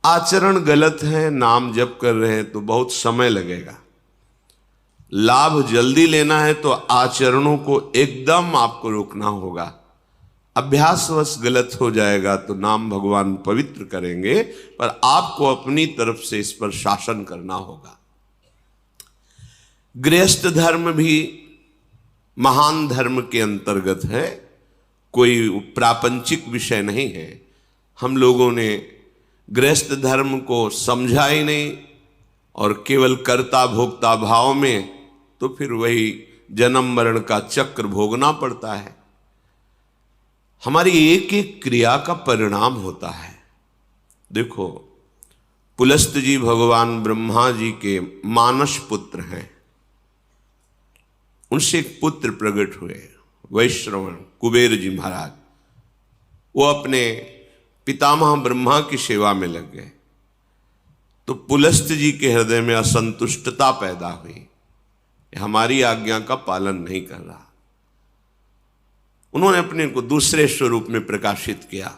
आचरण गलत है, नाम जप कर रहे हैं तो बहुत समय लगेगा। लाभ जल्दी लेना है तो आचरणों को एकदम आपको रोकना होगा। अभ्यासवश गलत हो जाएगा तो नाम भगवान पवित्र करेंगे, पर आपको अपनी तरफ से इस पर शासन करना होगा। गृहस्थ धर्म भी महान धर्म के अंतर्गत है, कोई प्रापंचिक विषय नहीं है। हम लोगों ने गृहस्थ धर्म को समझा ही नहीं और केवल कर्ता भोक्ता भाव में, तो फिर वही जन्म मरण का चक्र भोगना पड़ता है। हमारी एक एक क्रिया का परिणाम होता है। देखो, पुलस्त जी भगवान ब्रह्मा जी के मानस पुत्र हैं। उनसे एक पुत्र प्रकट हुए, वैश्रवण कुबेर जी महाराज। वो अपने पितामह ब्रह्मा की सेवा में लग गए तो पुलस्त जी के हृदय में असंतुष्टता पैदा हुई, हमारी आज्ञा का पालन नहीं कर रहा। उन्होंने अपने को दूसरे स्वरूप में प्रकाशित किया।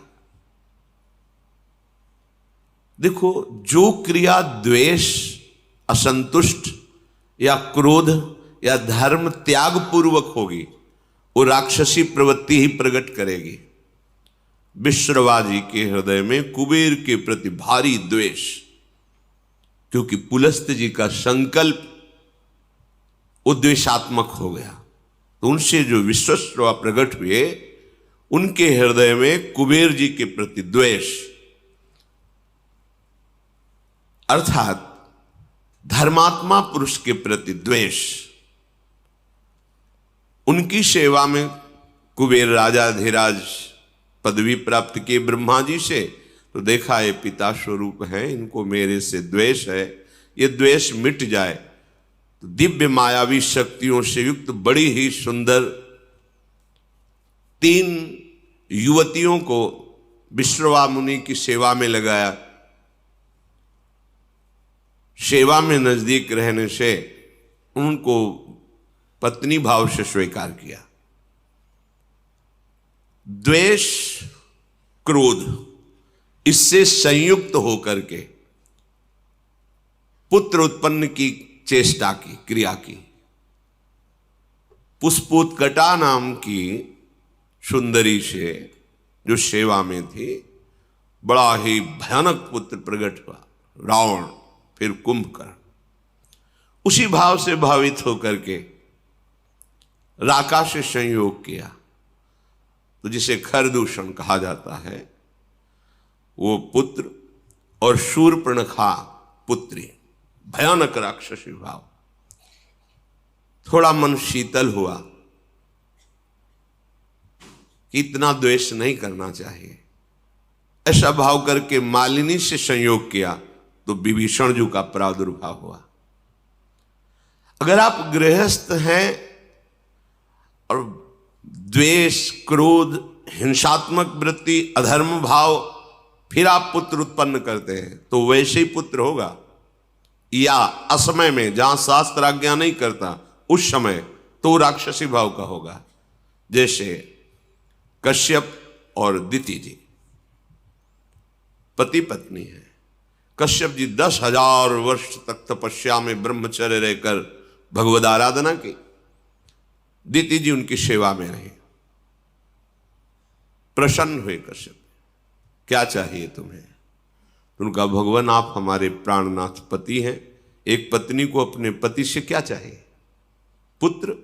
देखो, जो क्रिया द्वेष, असंतुष्ट या क्रोध या धर्म त्याग पूर्वक होगी, वो राक्षसी प्रवृत्ति ही प्रकट करेगी। विश्रवा जी के हृदय में कुबेर के प्रति भारी द्वेष, क्योंकि पुलस्त जी का संकल्प उद्वेषात्मक हो गया। तो उनसे जो विश्वश्रवा प्रकट हुए, उनके हृदय में कुबेर जी के प्रति द्वेष, अर्थात धर्मात्मा पुरुष के प्रति द्वेष। उनकी सेवा में कुबेर राजा धीराज पदवी प्राप्त की ब्रह्मा जी से, तो देखा ये पिता स्वरूप है, इनको मेरे से द्वेष है, ये द्वेष मिट जाए तो दिव्य मायावी शक्तियों से युक्त बड़ी ही सुंदर 3 युवतियों को विश्रवा मुनि की सेवा में लगाया। सेवा में नजदीक रहने से उनको पत्नी भाव से स्वीकार किया। द्वेष, क्रोध, इससे संयुक्त होकर के पुत्र उत्पन्न की चेष्टा की, क्रिया की। पुष्पोत्कटा नाम की सुंदरी से जो सेवा में थी, बड़ा ही भयानक पुत्र प्रकट हुआ, रावण, फिर कुंभकर्ण। उसी भाव से भावित होकर के राका से संयोग किया, तो जिसे खरदूषण कहा जाता है, वो पुत्र और शूर्पणखा पुत्री, भयानक राक्षसी भाव। थोड़ा मन शीतल हुआ कि इतना द्वेष नहीं करना चाहिए। ऐसा भाव करके मालिनी से संयोग किया तो विभीषण जी का प्रादुर्भाव हुआ। अगर आप गृहस्थ हैं और द्वेष, क्रोध, हिंसात्मक वृत्ति, अधर्म भाव, फिर आप पुत्र उत्पन्न करते हैं, तो वैसे ही पुत्र होगा। या असमय में, जहां शास्त्र आज्ञा नहीं करता, उस समय तो राक्षसी भाव का होगा। जैसे कश्यप और दिति जी पति पत्नी है। कश्यप जी 10,000 वर्ष तक तपस्या में ब्रह्मचर्य रहकर भगवद आराधना की। दिति जी उनकी सेवा में रही। प्रसन्न हुए कश्यप, क्या चाहिए तुम्हें? उनका, भगवान आप हमारे प्राणनाथ पति हैं, एक पत्नी को अपने पति से क्या चाहिए? पुत्र,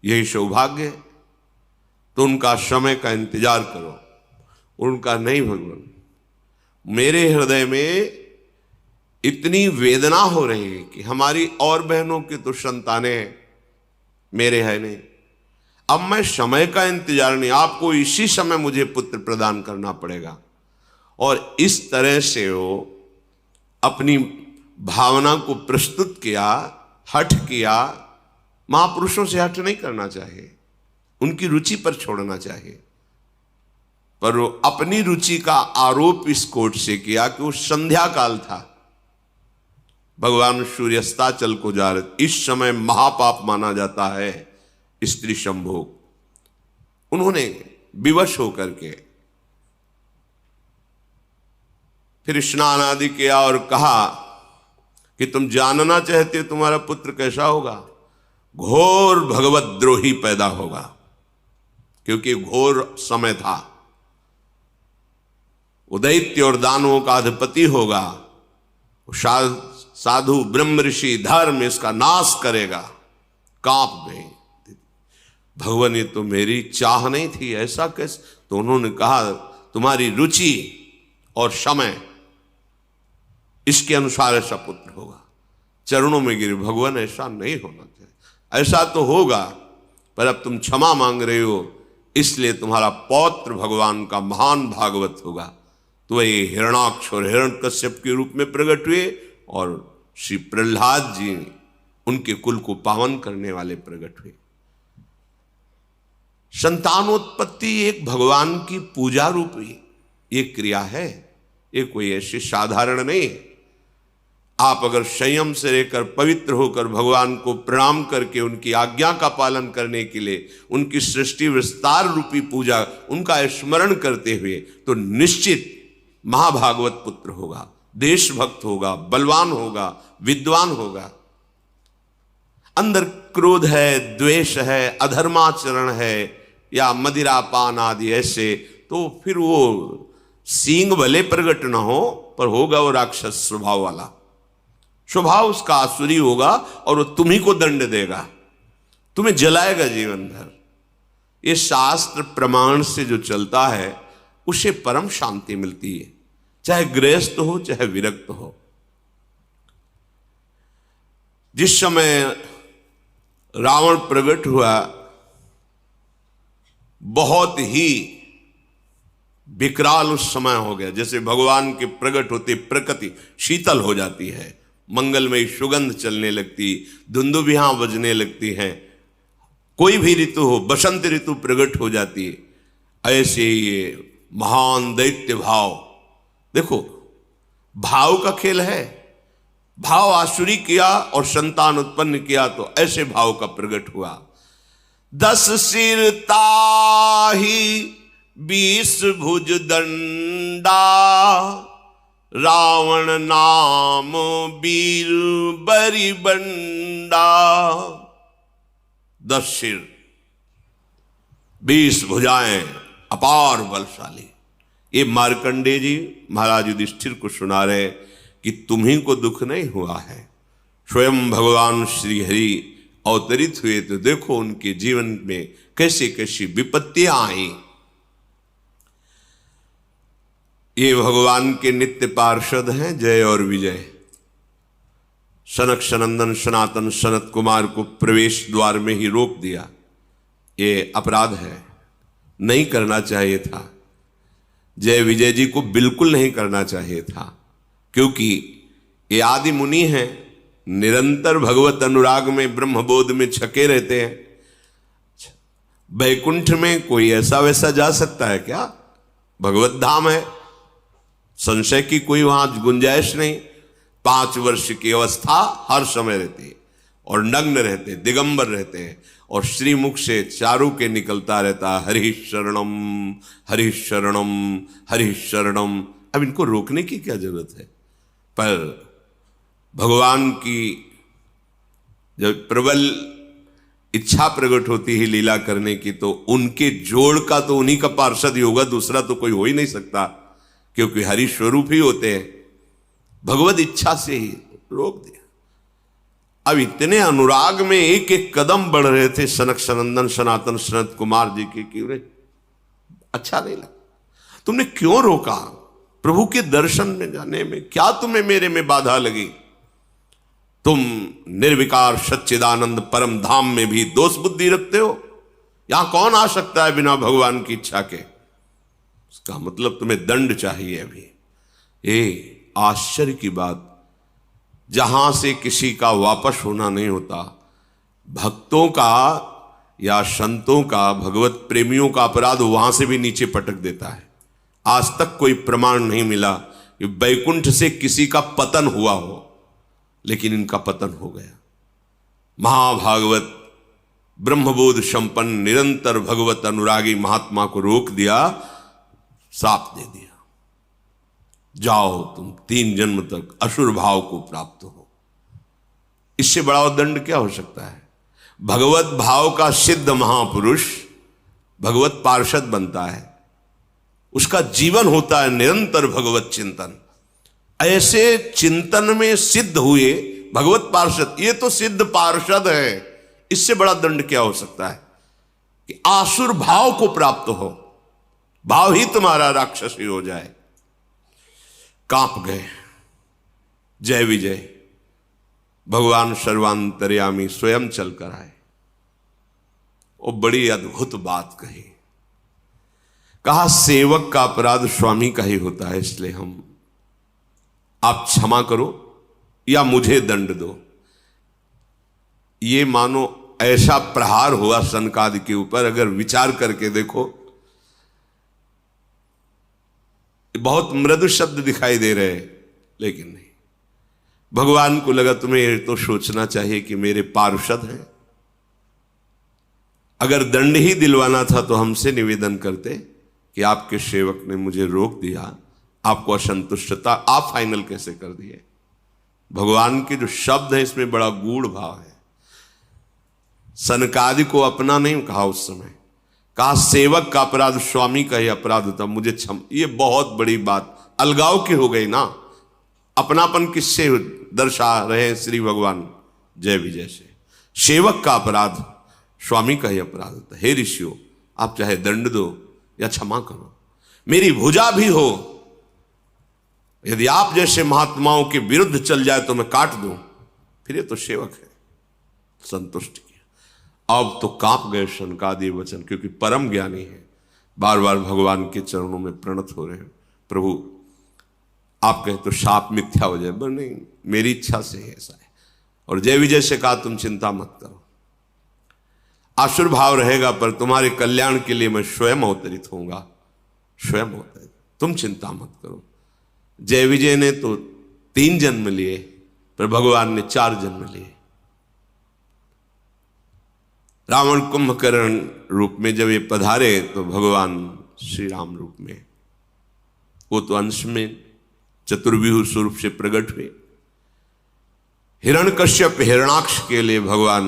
यही सौभाग्य है। तो उनका समय का इंतजार करो। उनका, नहीं भगवान, मेरे हृदय में इतनी वेदना हो रही है कि हमारी और बहनों की तो संतानें हैं, मेरे है नहीं। अब मैं समय का इंतजार नहीं, आपको इसी समय मुझे पुत्र प्रदान करना पड़ेगा। और इस तरह से वो अपनी भावना को प्रस्तुत किया, हठ किया। महापुरुषों से हठ नहीं करना चाहिए, उनकी रुचि पर छोड़ना चाहिए। पर वो अपनी रुचि का आरोप इस कोर्ट से किया कि वो संध्या काल था, भगवान सूर्यास्ताचल को जा रहे, इस समय महापाप माना जाता है स्त्री संभोग। उन्होंने विवश होकर के फिर स्नान आदि किया और कहा कि तुम जानना चाहते हो तुम्हारा पुत्र कैसा होगा? घोर भगवद्रोही पैदा होगा, क्योंकि घोर समय था। वो दैत्य और दानवों का अधिपति होगा, साधु ब्रह्म ऋषि धर्म इसका नाश करेगा। कांप गए। भगवान, ये तो मेरी चाह नहीं थी, ऐसा कैसे? तो उन्होंने कहा तुम्हारी रुचि और समय इसके अनुसार ऐसा पुत्र होगा। चरणों में गिरे, भगवान ऐसा नहीं होना चाहिए, ऐसा तो होगा पर अब तुम क्षमा मांग रहे हो, इसलिए तुम्हारा पौत्र भगवान का महान भागवत होगा। तो ये हिरणाक्ष और हिरण्यकश्यप के रूप में प्रकट हुए और श्री प्रहलाद जी उनके कुल को पावन करने वाले प्रकट हुए। संतानोत्पत्ति एक भगवान की पूजा रूपी एक क्रिया है, ये कोई ऐसी साधारण नहीं है। आप अगर संयम से रहकर पवित्र होकर भगवान को प्रणाम करके उनकी आज्ञा का पालन करने के लिए उनकी सृष्टि विस्तार रूपी पूजा उनका स्मरण करते हुए, तो निश्चित महाभागवत पुत्र होगा, देशभक्त होगा, बलवान होगा, विद्वान होगा। अंदर क्रोध है, द्वेष है, अधर्माचरण है या मदिरापान आदि ऐसे, तो फिर वो सींग भले प्रकट न हो पर होगा वो राक्षस स्वभाव वाला। स्वभाव उसका आसुरी होगा और वो तुम्ही को दंड देगा, तुम्हें जलाएगा जीवन भर। ये शास्त्र प्रमाण से जो चलता है उसे परम शांति मिलती है, चाहे गृहस्थ हो चाहे विरक्त हो। जिस समय रावण प्रकट हुआ, बहुत ही विकराल उस समय हो गया। जैसे भगवान के प्रकट होते प्रकृति शीतल हो जाती है, मंगलमयी सुगंध चलने लगती, धुंदुभियां बजने लगती हैं, कोई भी ऋतु हो, बसंत ऋतु प्रकट हो जाती है। ऐसे ये महान दैत्य भाव, देखो भाव का खेल है। भाव आसुरी किया और संतान उत्पन्न किया, तो ऐसे भाव का प्रकट हुआ। 10 सिर ताहि 20 भुज दंडा, रावण नाम वीर बरी बंडा। 10 सिर 20 भुजाएं, अपार बलशाली। ये मार्कंडेय जी महाराज युधिष्ठिर को सुना रहे कि तुम्हीं को दुख नहीं हुआ है, स्वयं भगवान श्री हरि अवतरित हुए तो देखो उनके जीवन में कैसी कैसी विपत्तियां आई। ये भगवान के नित्य पार्षद हैं जय और विजय। सनक सनंदन सनातन सनत कुमार को प्रवेश द्वार में ही रोक दिया, ये अपराध है, नहीं करना चाहिए था। जय विजय जी को बिल्कुल नहीं करना चाहिए था, क्योंकि ये आदि मुनि हैं, निरंतर भगवत अनुराग में ब्रह्मबोध में छके रहते हैं। बैकुंठ में कोई ऐसा वैसा जा सकता है क्या? भगवत धाम है, संशय की कोई वहां गुंजाइश नहीं। 5 वर्ष की अवस्था हर समय रहती है और नग्न रहते हैं, दिगंबर रहते हैं, और श्रीमुख से चारों के निकलता रहता हरि शरणम हरि शरणम हरि शरणम। अब इनको रोकने की क्या जरूरत है? पर भगवान की जब प्रबल इच्छा प्रकट होती है लीला करने की, तो उनके जोड़ का तो उन्हीं का पार्षद ही होगा, दूसरा तो कोई हो ही नहीं सकता, क्योंकि हरि स्वरूप ही होते हैं। भगवत इच्छा से ही रोक दिया। अब इतने अनुराग में एक एक कदम बढ़ रहे थे सनक सनंदन सनातन सनत कुमार जी की, कि अच्छा नहीं लगा। तुमने क्यों रोका? प्रभु के दर्शन में जाने में क्या तुम्हें मेरे में बाधा लगी? तुम निर्विकार सच्चिदानंद परम धाम में भी दोष बुद्धि रखते हो। यहां कौन आ सकता है बिना भगवान की इच्छा के? इसका मतलब तुम्हें दंड चाहिए। अभी ये आश्चर्य की बात, जहां से किसी का वापस होना नहीं होता, भक्तों का या संतों का, भगवत प्रेमियों का अपराध वहां से भी नीचे पटक देता है। आज तक कोई प्रमाण नहीं मिला कि बैकुंठ से किसी का पतन हुआ हो, लेकिन इनका पतन हो गया। महाभागवत ब्रह्मबोध संपन्न निरंतर भगवत अनुरागी महात्मा को रोक दिया, साप दे दिया। जाओ तुम 3 जन्म तक असुर भाव को प्राप्त हो। इससे बड़ा दंड क्या हो सकता है? भगवत भाव का सिद्ध महापुरुष भगवत पार्षद बनता है, उसका जीवन होता है निरंतर भगवत चिंतन। ऐसे चिंतन में सिद्ध हुए भगवत पार्षद, ये तो सिद्ध पार्षद है, इससे बड़ा दंड क्या हो सकता है कि आसुर भाव को प्राप्त हो, भाव ही तुम्हारा राक्षसी हो जाए। कांप गए। जय विजय। भगवान सर्वांतर्यामी स्वयं चलकर आए और बड़ी अद्भुत बात कही। कहा सेवक का अपराध स्वामी का ही होता है, इसलिए आप क्षमा करो या मुझे दंड दो। ये मानो ऐसा प्रहार हुआ सनकादि के ऊपर, अगर विचार करके देखो बहुत मृदु शब्द दिखाई दे रहे हैं, लेकिन नहीं। भगवान को लगा तुम्हें तो सोचना चाहिए कि मेरे पार्षद हैं, अगर दंड ही दिलवाना था तो हमसे निवेदन करते कि आपके सेवक ने मुझे रोक दिया, आपको असंतुष्टता, आप फाइनल कैसे कर दिए। भगवान के जो शब्द है इसमें बड़ा गूढ़ भाव है। सनकादि को अपना नहीं कहा उस समय, कहा सेवक का अपराध स्वामी का ही अपराध होता, मुझे क्षम। ये बहुत बड़ी बात अलगाव की हो गई ना। अपनापन किससे दर्शा रहे हैं श्री भगवान जय विजय से। सेवक का अपराध स्वामी का ही अपराध होता है। हे ऋषियों, आप चाहे दंड दो या क्षमा करो, मेरी भुजा भी हो, यदि आप जैसे महात्माओं के विरुद्ध चल जाए तो मैं काट दूं, फिर ये तो सेवक है। संतुष्ट किया। अब तो कांप गए शनकादि वचन, क्योंकि परम ज्ञानी है, बार बार भगवान के चरणों में प्रणत हो रहे हैं। प्रभु आप कहें तो शाप मिथ्या हो जाए, पर नहीं, मेरी इच्छा से ऐसा है। और जय विजय से कहा तुम चिंता मत करो, आसुर भाव रहेगा पर तुम्हारे कल्याण के लिए मैं स्वयं अवतरित होऊंगा, स्वयं अवतरित, तुम चिंता मत करो। जय विजय ने तो 3 जन्म लिए, पर भगवान ने 4 जन्म लिए। रावण कुंभकर्ण रूप में जब ये पधारे तो भगवान श्री राम रूप में, वो तो अंश में चतुर्व्यूह स्वरूप से प्रकट हुए। हिरण्यकश्यप हिरणाक्ष के लिए भगवान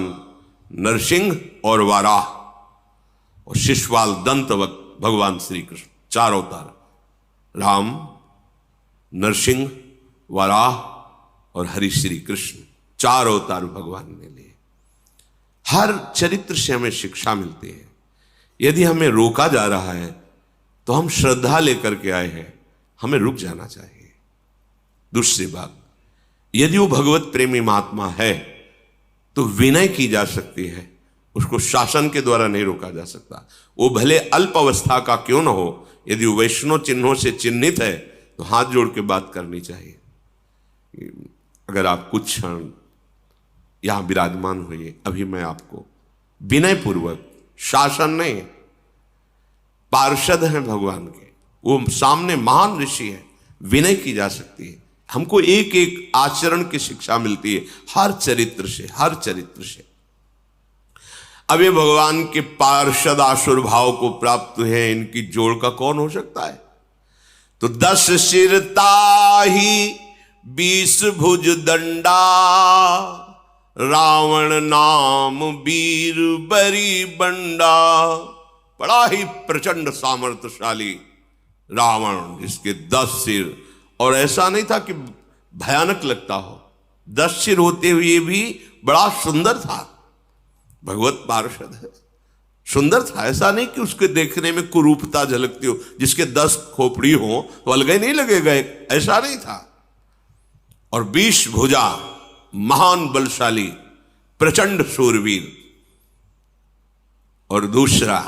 नरसिंह और वाराह, और शिशुपाल दंतवत भगवान श्री कृष्ण, 4 अवतार, राम, नरसिंह, वाराह और हरि श्री कृष्ण, 4 अवतार भगवान ने लिए। हर चरित्र से हमें शिक्षा मिलती है। यदि हमें रोका जा रहा है तो हम श्रद्धा लेकर के आए हैं, हमें रुक जाना चाहिए। दूसरी बात, यदि वो भगवत प्रेमी महात्मा है तो विनय की जा सकती है, उसको शासन के द्वारा नहीं रोका जा सकता। वो भले अल्प अवस्था का क्यों न हो, यदि वो वैष्णव चिन्हों से चिन्हित है तो हाथ जोड़ के बात करनी चाहिए। अगर आप कुछ क्षण यहां विराजमान हुए, अभी मैं आपको विनय पूर्वक, शासन नहीं, पार्षद हैं भगवान के, वो सामने महान ऋषि है, विनय की जा सकती है। हमको एक एक आचरण की शिक्षा मिलती है हर चरित्र से, हर चरित्र से। अब ये भगवान के पार्षद आसुर भाव को प्राप्त है, इनकी जोड़ का कौन हो सकता है? तो 10 सिर ताही 20 भुज दंडा, रावण नाम वीर बरी बंडा। बड़ा ही प्रचंड सामर्थ्यशाली रावण, जिसके 10 सिर, और ऐसा नहीं था कि भयानक लगता हो, 10 सिर होते हुए भी बड़ा सुंदर था। भगवत पार्षद है, सुंदर था। ऐसा नहीं कि उसके देखने में कुरूपता झलकती हो, जिसके 10 खोपड़ी हो तो अलग नहीं लगेगा, ऐसा नहीं था। और 20 भुजा, महान बलशाली, प्रचंड शूरवीर। और दूसरा,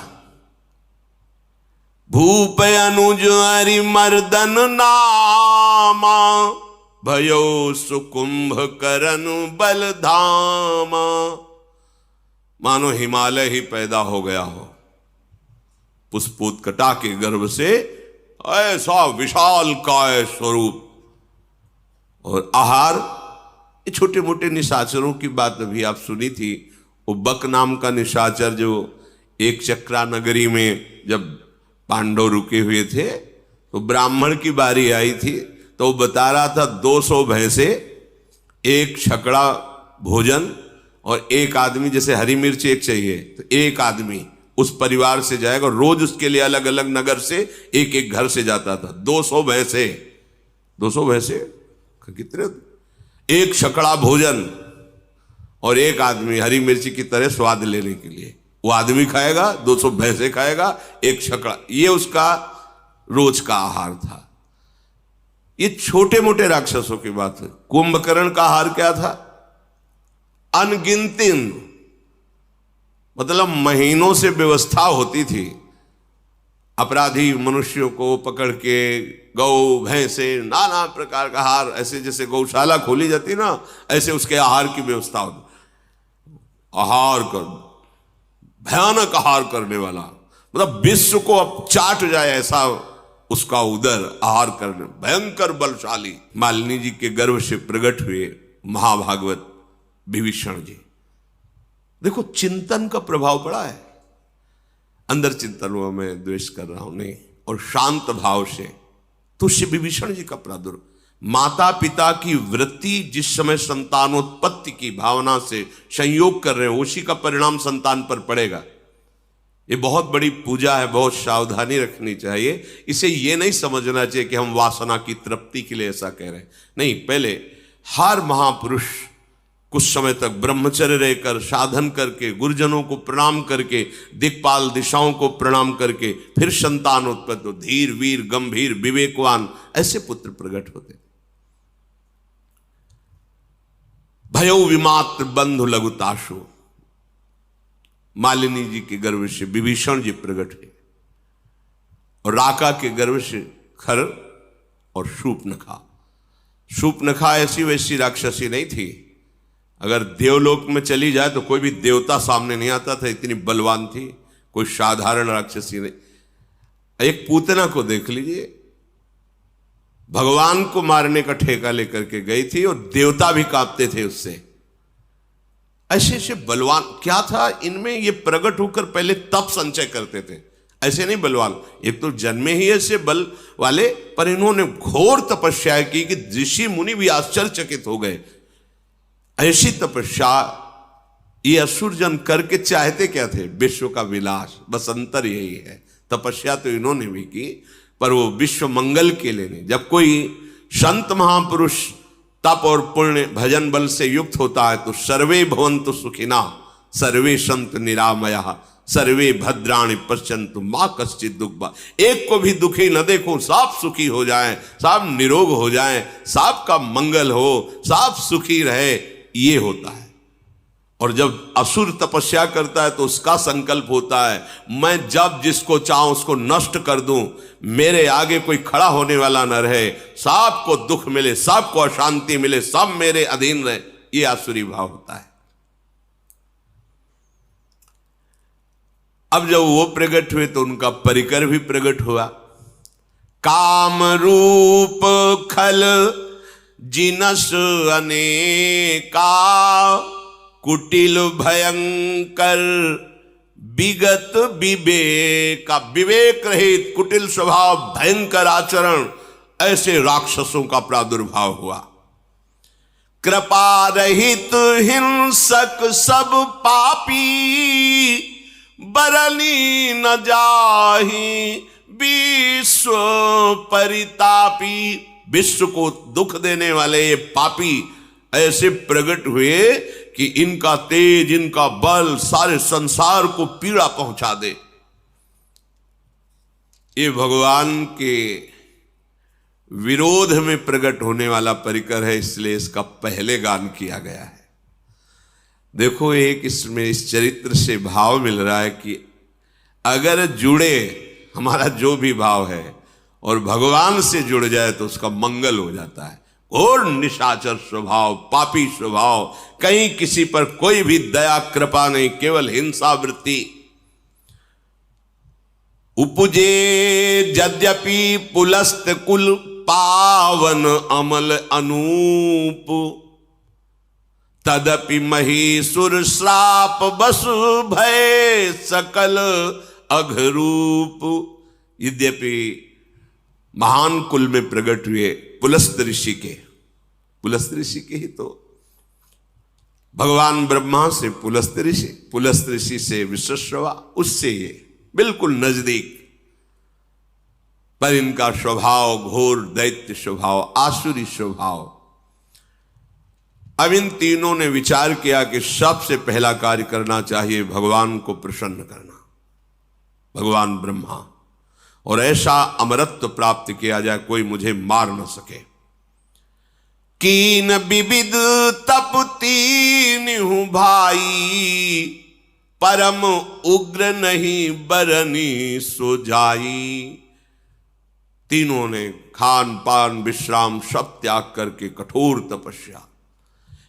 भूप अनुज हरि मर्दन नामा, भयो सुकुंभ करन बल धामा। मानो हिमालय ही पैदा हो गया हो, पुष्पोत्कटा के गर्भ से ऐसा विशाल काय स्वरूप। और आहार, ये छोटे मोटे निशाचरों की बात अभी आप सुनी थी। वो बक नाम का निशाचर जो एक चक्रा नगरी में जब पांडव रुके हुए थे तो ब्राह्मण की बारी आई थी, तो वो बता रहा था 200 भैंसे, एक छकड़ा भोजन और एक आदमी, जैसे हरी मिर्च एक चाहिए तो एक आदमी उस परिवार से जाएगा, रोज उसके लिए अलग अलग नगर से एक एक घर से जाता था। 200 भैंसे, 200 भैंसे कितने, एक छकड़ा भोजन और एक आदमी हरी मिर्ची की तरह स्वाद लेने के लिए। वो आदमी खाएगा, 200 भैंसे खाएगा, एक छकड़ा, ये उसका रोज का आहार था। ये छोटे मोटे राक्षसों की बात है। कुंभकर्ण का आहार क्या था? अनगिनती, मतलब महीनों से व्यवस्था होती थी अपराधी मनुष्यों को पकड़ के, गौ भैंसे नाना प्रकार का आहार, ऐसे जैसे गौशाला खोली जाती ना, ऐसे उसके आहार की व्यवस्था होती। आहार कर, भयानक आहार करने वाला, मतलब विश्व को अब चाट जाए ऐसा उसका उदर, आहार करने, भयंकर बलशाली। मालिनी जी के गर्भ से प्रकट हुए महाभागवत विभीषण जी। देखो चिंतन का प्रभाव पड़ा है, अंदर चिंतन हुआ मैं द्वेष कर रहा हूं नहीं, और शांत भाव से तो उससे विभीषण जी का प्रादुर्भाव। माता पिता की वृत्ति जिस समय संतानोत्पत्ति की भावना से संयोग कर रहे हैं, उसी का परिणाम संतान पर पड़ेगा। ये बहुत बड़ी पूजा है, बहुत सावधानी रखनी चाहिए। इसे ये नहीं समझना चाहिए कि हम वासना की तृप्ति के लिए ऐसा कह रहे हैं, नहीं। पहले हर महापुरुष कुछ समय तक ब्रह्मचर्य रहकर, साधन करके, गुरुजनों को प्रणाम करके, दिक्पाल दिशाओं को प्रणाम करके फिर संतान उत्पत्ति हो। धीर वीर गंभीर विवेकवान ऐसे पुत्र प्रकट होते। भयो विमात्र बंधु लघुताशु, मालिनी जी के गर्भ से विभीषण जी प्रकट हुए, और राका के गर्भ से खर और शूर्पणखा। शूर्पणखा ऐसी वैसी राक्षसी नहीं थी, अगर देवलोक में चली जाए तो कोई भी देवता सामने नहीं आता था, इतनी बलवान थी, कोई साधारण राक्षसी नहीं। एक पूतना को देख लीजिए, भगवान को मारने का ठेका लेकर के गई थी और देवता भी कांपते थे उससे। ऐसे ऐसे बलवान क्या था इनमें, ये प्रकट होकर पहले तप संचय करते थे, ऐसे नहीं बलवान। एक तो जन्मे ही ऐसे बल वाले, पर इन्होंने घोर तपस्या की कि ऋषि मुनि भी आश्चर्यचकित हो गए। ऐसी तपस्या ये असुरजन करके चाहते क्या थे? विश्व का विलास, बस अंतर यही है। तपस्या तो इन्होंने भी की, पर वो विश्व मंगल के लिए नहीं। जब कोई संत महापुरुष तप और पुण्य भजन बल से युक्त होता है तो सर्वे भवन्तु सुखिना, सर्वे संत निरामया, सर्वे भद्राणि पश्यन्तु मां कश्चित् दुःख। एक को भी दुखी न देखो, सब सुखी हो जाएं, सब निरोग हो जाएं, सबका मंगल हो, सब सुखी रहे, ये होता है। और जब असुर तपस्या करता है तो उसका संकल्प होता है, मैं जब जिसको चाहूं उसको नष्ट कर दूं, मेरे आगे कोई खड़ा होने वाला न रहे, सबको दुख मिले, सबको अशांति मिले, सब मेरे अधीन रहे, ये आसुरी भाव होता है। अब जब वो प्रकट हुए तो उनका परिकर भी प्रकट हुआ। काम रूप खल जिनस अनेका, कुटिल भयंकर विगत विवेका। विवेक रहित, कुटिल स्वभाव, भयंकर आचरण, ऐसे राक्षसों का प्रादुर्भाव हुआ। कृपा रहित हिंसक सब पापी, बरनी न जाहि विश्व परितापी। विश्व को दुख देने वाले ये पापी ऐसे प्रकट हुए कि इनका तेज, इनका बल सारे संसार को पीड़ा पहुंचा दे। ये भगवान के विरोध में प्रकट होने वाला परिकर है, इसलिए इसका पहले गान किया गया है। देखो एक इसमें इस चरित्र से भाव मिल रहा है कि अगर जुड़े हमारा जो भी भाव है और भगवान से जुड़ जाए तो उसका मंगल हो जाता है। और निशाचर स्वभाव, पापी स्वभाव, कहीं किसी पर कोई भी दया कृपा नहीं, केवल हिंसा वृत्ति। उपजे यद्यपि पुलस्त कुल, पावन अमल अनूप, तदपि महीसुर श्राप बसु भय सकल अघरूप। यद्यपि महान कुल में प्रकट हुए, पुलस्त ऋषि के, पुलस्त ऋषि के ही तो भगवान ब्रह्मा से पुलस्त ऋषि से विश्वश्रवा, उससे ये बिल्कुल नजदीक, पर इनका स्वभाव घोर दैत्य स्वभाव, आसुरी स्वभाव। अब इन तीनों ने विचार किया कि सबसे पहला कार्य करना चाहिए भगवान को प्रसन्न करना, भगवान ब्रह्मा, और ऐसा अमरत्व प्राप्त किया जाए कोई मुझे मार न सके। कीन विविध तप तीन हूं भाई, परम उग्र नहीं बरनी सो जाई। तीनों ने खान पान विश्राम सब त्याग करके कठोर तपस्या।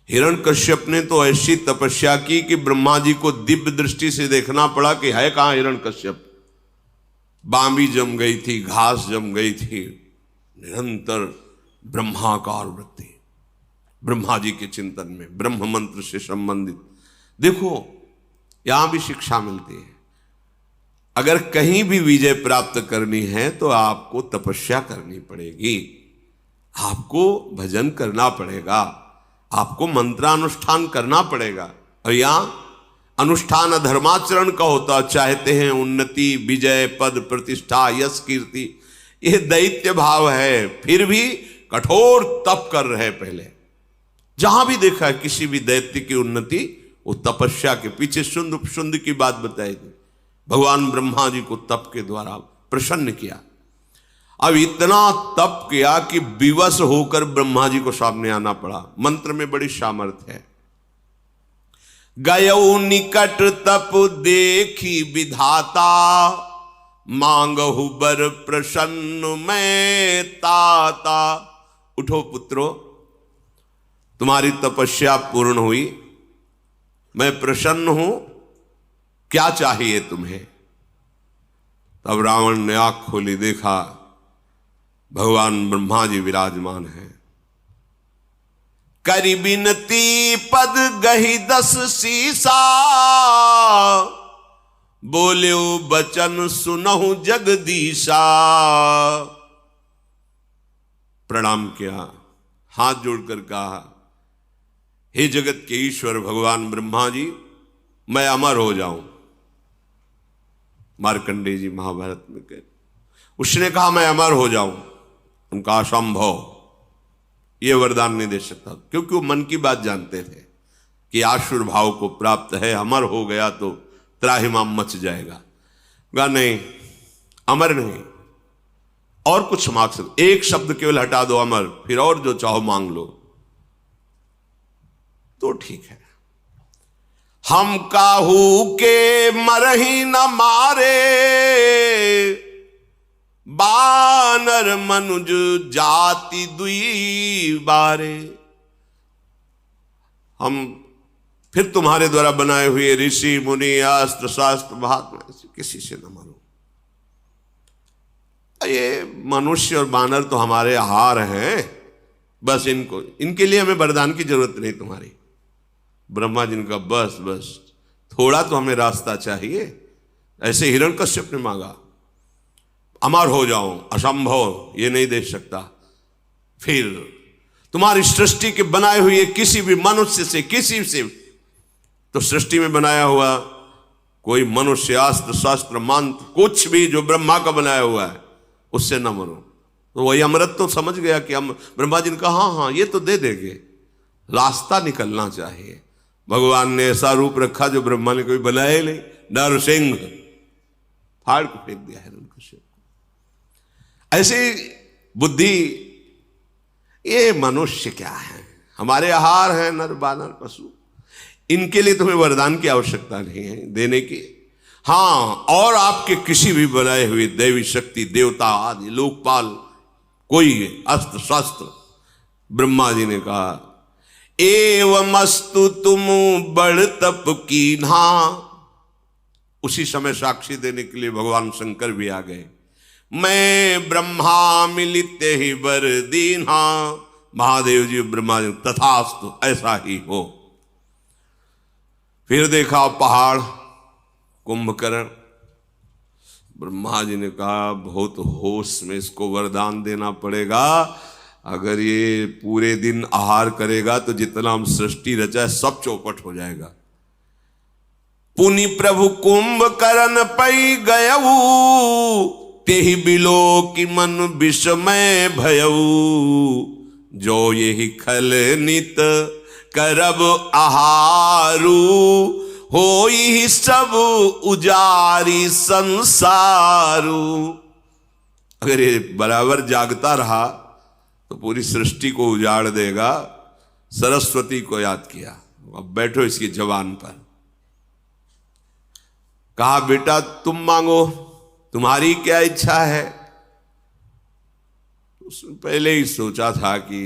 हिरण्यकश्यप ने तो ऐसी तपस्या की कि ब्रह्मा जी को दिव्य दृष्टि से देखना पड़ा कि है कहां हिरण्यकश्यप। बांबी जम गई थी, घास जम गई थी, निरंतर ब्रह्माकार वृत्ति, ब्रह्मा जी के चिंतन में, ब्रह्म मंत्र से संबंधित। देखो यहां भी शिक्षा मिलती है, अगर कहीं भी विजय प्राप्त करनी है तो आपको तपस्या करनी पड़ेगी, आपको भजन करना पड़ेगा, आपको मंत्रानुष्ठान करना पड़ेगा। और यहां अनुष्ठान धर्माचरण का होता, चाहते हैं उन्नति, विजय, पद, प्रतिष्ठा, यश, कीर्ति, यह दैत्य भाव है, फिर भी कठोर तप कर रहे। पहले जहां भी देखा है किसी भी दैत्य की उन्नति, वो तपस्या के पीछे। शुंद की बात बताई थी, भगवान ब्रह्मा जी को तप के द्वारा प्रसन्न किया। अब इतना तप किया कि विवश होकर ब्रह्मा जी को सामने आना पड़ा। मंत्र में बड़ी सामर्थ्य है। गयो निकट तप देखी विधाता, मांगहु बर प्रसन्न मैं ताता। उठो पुत्रो, तुम्हारी तपस्या पूर्ण हुई, मैं प्रसन्न हूं, क्या चाहिए तुम्हें? तब रावण ने आंख खोली, देखा भगवान ब्रह्मा जी विराजमान हैं। करी बिनती पद गही 10 सीसा, बोल्यो बचन सुनहु जगदीशा। प्रणाम किया, हाथ जोड़कर कहा, हे जगत के ईश्वर भगवान ब्रह्मा जी, मैं अमर हो जाऊं। मार्कंडेय जी महाभारत में कहते, उसने कहा मैं अमर हो जाऊं। उनका असंभव, यह वरदान नहीं दे सकता, क्योंकि वो मन की बात जानते थे कि आसुर भाव को प्राप्त है, अमर हो गया तो त्राहिमाम मच जाएगा। कहा नहीं, अमर नहीं, और कुछ मांग सकते, एक शब्द केवल हटा दो अमर, फिर और जो चाहो मांग लो तो ठीक है। हम काहू के मरही न मारे, बानर मनुज जाति दुई बारे। हम फिर तुम्हारे द्वारा बनाए हुए ऋषि मुनि अस्त्र शास्त्र महात्मा किसी से न मारो। ये मनुष्य और बानर तो हमारे आहार हैं, बस इनको, इनके लिए हमें वरदान की जरूरत नहीं तुम्हारी। ब्रह्मा जी का बस थोड़ा तो हमें रास्ता चाहिए। ऐसे हिरण्यकश्यप ने मांगा, अमर हो जाऊं, असंभव, ये नहीं दे सकता। फिर तुम्हारी सृष्टि के बनाए हुए किसी भी मनुष्य से, किसी से, तो सृष्टि में बनाया हुआ कोई मनुष्य, अस्त्र शास्त्र मंत्र, कुछ भी जो ब्रह्मा का बनाया हुआ है, उससे न मरो। तो वही अमृत तो समझ गया कि हम, ब्रह्मा जी ने कहा हाँ ये तो दे देंगे, रास्ता निकलना चाहिए। भगवान ने ऐसा रूप रखा जो ब्रह्मा ने कोई बनाया ही नहीं, नरसिंह, फाड़ को फेंक दिया हिरण्यकश्यप को। ऐसे बुद्धि, ये मनुष्य क्या है, हमारे आहार हैं नर बानर पशु, इनके लिए तुम्हें वरदान की आवश्यकता नहीं है देने की। हाँ, और आपके किसी भी बनाए हुए दैवी शक्ति, देवता आदि, लोकपाल, कोई अस्त्र शस्त्र, ब्रह्मा जी ने कहा एवमस्तु तुम बड़ तप कीन्हा। उसी समय साक्षी देने के लिए भगवान शंकर भी आ गए। मैं ब्रह्मा मिलित ही वर दीन्हा। महादेव जी ब्रह्मा जी, तथास्तु, ऐसा ही हो। फिर देखा पहाड़, कुंभकर्ण। ब्रह्मा जी ने कहा बहुत होश में इसको वरदान देना पड़ेगा, अगर ये पूरे दिन आहार करेगा तो जितना हम सृष्टि रचा है सब चौपट हो जाएगा। पुनि प्रभु कुंभ करन पई गयऊ, तेहि बिलो की मन विषमय भयऊ। जो यही खल नित करब आहारू, हो ही सब उजारी संसारू। अगर ये बराबर जागता रहा तो पूरी सृष्टि को उजाड़ देगा। सरस्वती को याद किया, अब बैठो इसकी जबान पर। कहा बेटा तुम मांगो, तुम्हारी क्या इच्छा है। उसने पहले ही सोचा था कि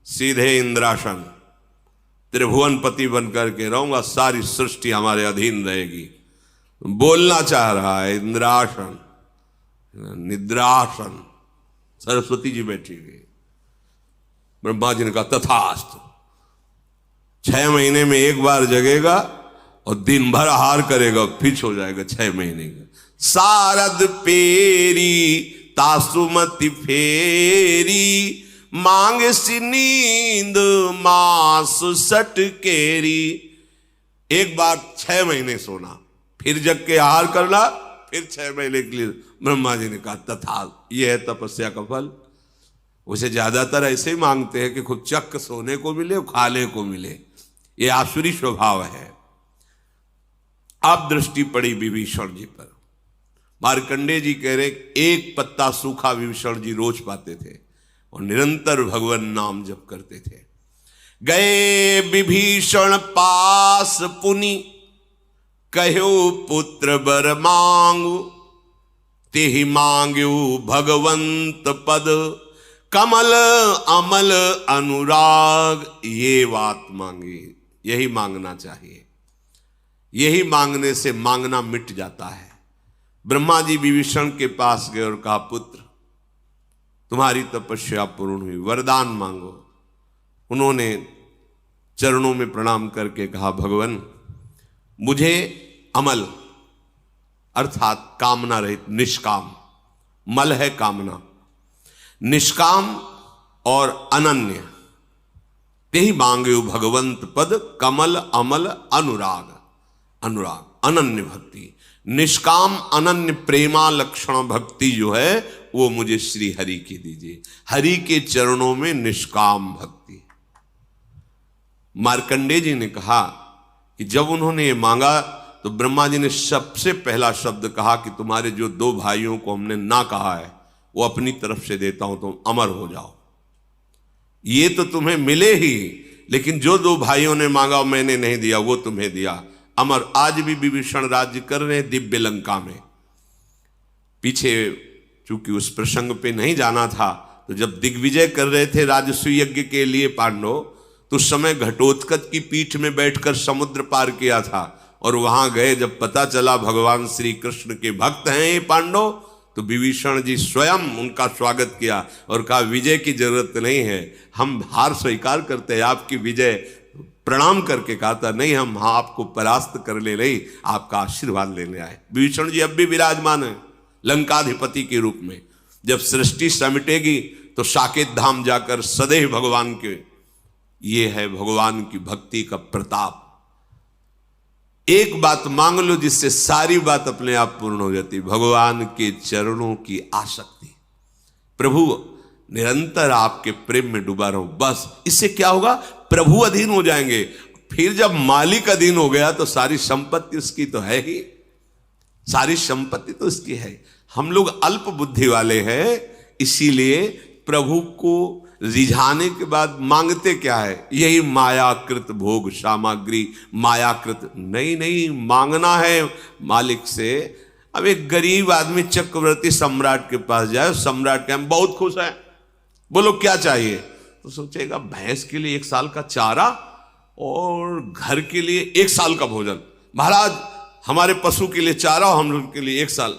सीधे इंद्रासन, त्रिभुवनपति बनकर के रहूंगा, सारी सृष्टि हमारे अधीन रहेगी। बोलना चाह रहा है इंद्रासन, निद्रासन। सरस्वती जी बैठी हुई। ब्रह्मा जी ने कहा तथास्तु। 6 महीने में एक बार जगेगा और दिन भर आहार करेगा, फिर हो जाएगा 6 महीने का। सारद पेरी तासुमति फेरी, मांग सी नींद मास सटकेरी। एक बार 6 महीने सोना, फिर जग के आहार करना, फिर 6 महीने के लिए। ब्रह्मा जी ने कहा तथा, यह है तपस्या का फल। उसे ज्यादातर ऐसे ही मांगते हैं कि खुद चक्क सोने को मिले, खाने को मिले। ये आसुरी स्वभाव है। अब दृष्टि पड़ी विभीषण जी पर। मार्कंडेय जी कह रहे एक पत्ता सूखा विभीषण जी रोज पाते थे और निरंतर भगवान नाम जप करते थे। गए विभीषण पास पुनि, कहो पुत्र बर मांगू। तेहि मांग्यू भगवंत पद, कमल अमल अनुराग। ये बात मांगी, यही मांगना चाहिए। यही मांगने से मांगना मिट जाता है। ब्रह्मा जी विभीषण के पास गए और कहा पुत्र तुम्हारी तपस्या पूर्ण हुई, वरदान मांगो। उन्होंने चरणों में प्रणाम करके कहा भगवान मुझे अमल अर्थात कामना रहित, निष्काम, मल है कामना, निष्काम और अनन्य, तेहि मांगे भगवंत पद, कमल अमल अनुराग। अनुराग अनन्य भक्ति, निष्काम अनन्य प्रेमा लक्षण भक्ति जो है वो मुझे श्री हरि की दीजिए। हरि के चरणों में निष्काम भक्ति। मार्कंडेय जी ने कहा कि जब उन्होंने ये मांगा तो ब्रह्मा जी ने सबसे पहला शब्द कहा कि तुम्हारे जो 2 भाइयों को हमने ना कहा है वो अपनी तरफ से देता हूं, तुम अमर हो जाओ। ये तो तुम्हें मिले ही, लेकिन जो 2 भाइयों ने मांगा मैंने नहीं दिया वो तुम्हें दिया। अमर आज भी विभीषण राज्य कर रहे हैं दिव्य लंका में। पीछे चूंकि उस प्रसंग पे नहीं जाना था, तो जब दिग्विजय कर रहे थे राजसूय यज्ञ के लिए पांडव, तो उस समय घटोत्कच की पीठ में बैठकर समुद्र पार किया था। और वहां गए, जब पता चला भगवान श्री कृष्ण के भक्त हैं ये पांडव, तो विभीषण जी स्वयं उनका स्वागत किया और कहा विजय की जरूरत नहीं है, हम हार स्वीकार करते हैं, आपकी विजय प्रणाम करके कहा था नहीं हम आपको परास्त करने नहीं, आपका आशीर्वाद लेने आए। विभीषण जी अब भी विराजमान है लंकाधिपति के रूप में। जब सृष्टि समिटेगी तो साकेत धाम जाकर सदैव भगवान के, ये है भगवान की भक्ति का प्रताप। एक बात मांग लो जिससे सारी बात अपने आप पूर्ण हो जाती, भगवान के चरणों की आसक्ति। प्रभु निरंतर आपके प्रेम में डूबा रहूं, बस इससे क्या होगा, प्रभु अधीन हो जाएंगे। फिर जब मालिक अधीन हो गया तो सारी संपत्ति उसकी तो है ही, सारी संपत्ति तो उसकी है। हम लोग अल्प बुद्धि वाले हैं, इसीलिए प्रभु को रिझाने के बाद मांगते क्या है, यही मायाकृत भोग सामग्री, मायाकृत नहीं मांगना है मालिक से। अब एक गरीब आदमी चक्रवर्ती सम्राट के पास जाए, सम्राट के हम बहुत खुश हैं, बोलो क्या चाहिए, तो सोचेगा भैंस के लिए 1 साल का चारा और घर के लिए 1 साल का भोजन। महाराज हमारे पशु के लिए चारा और हम लोग के लिए 1 साल,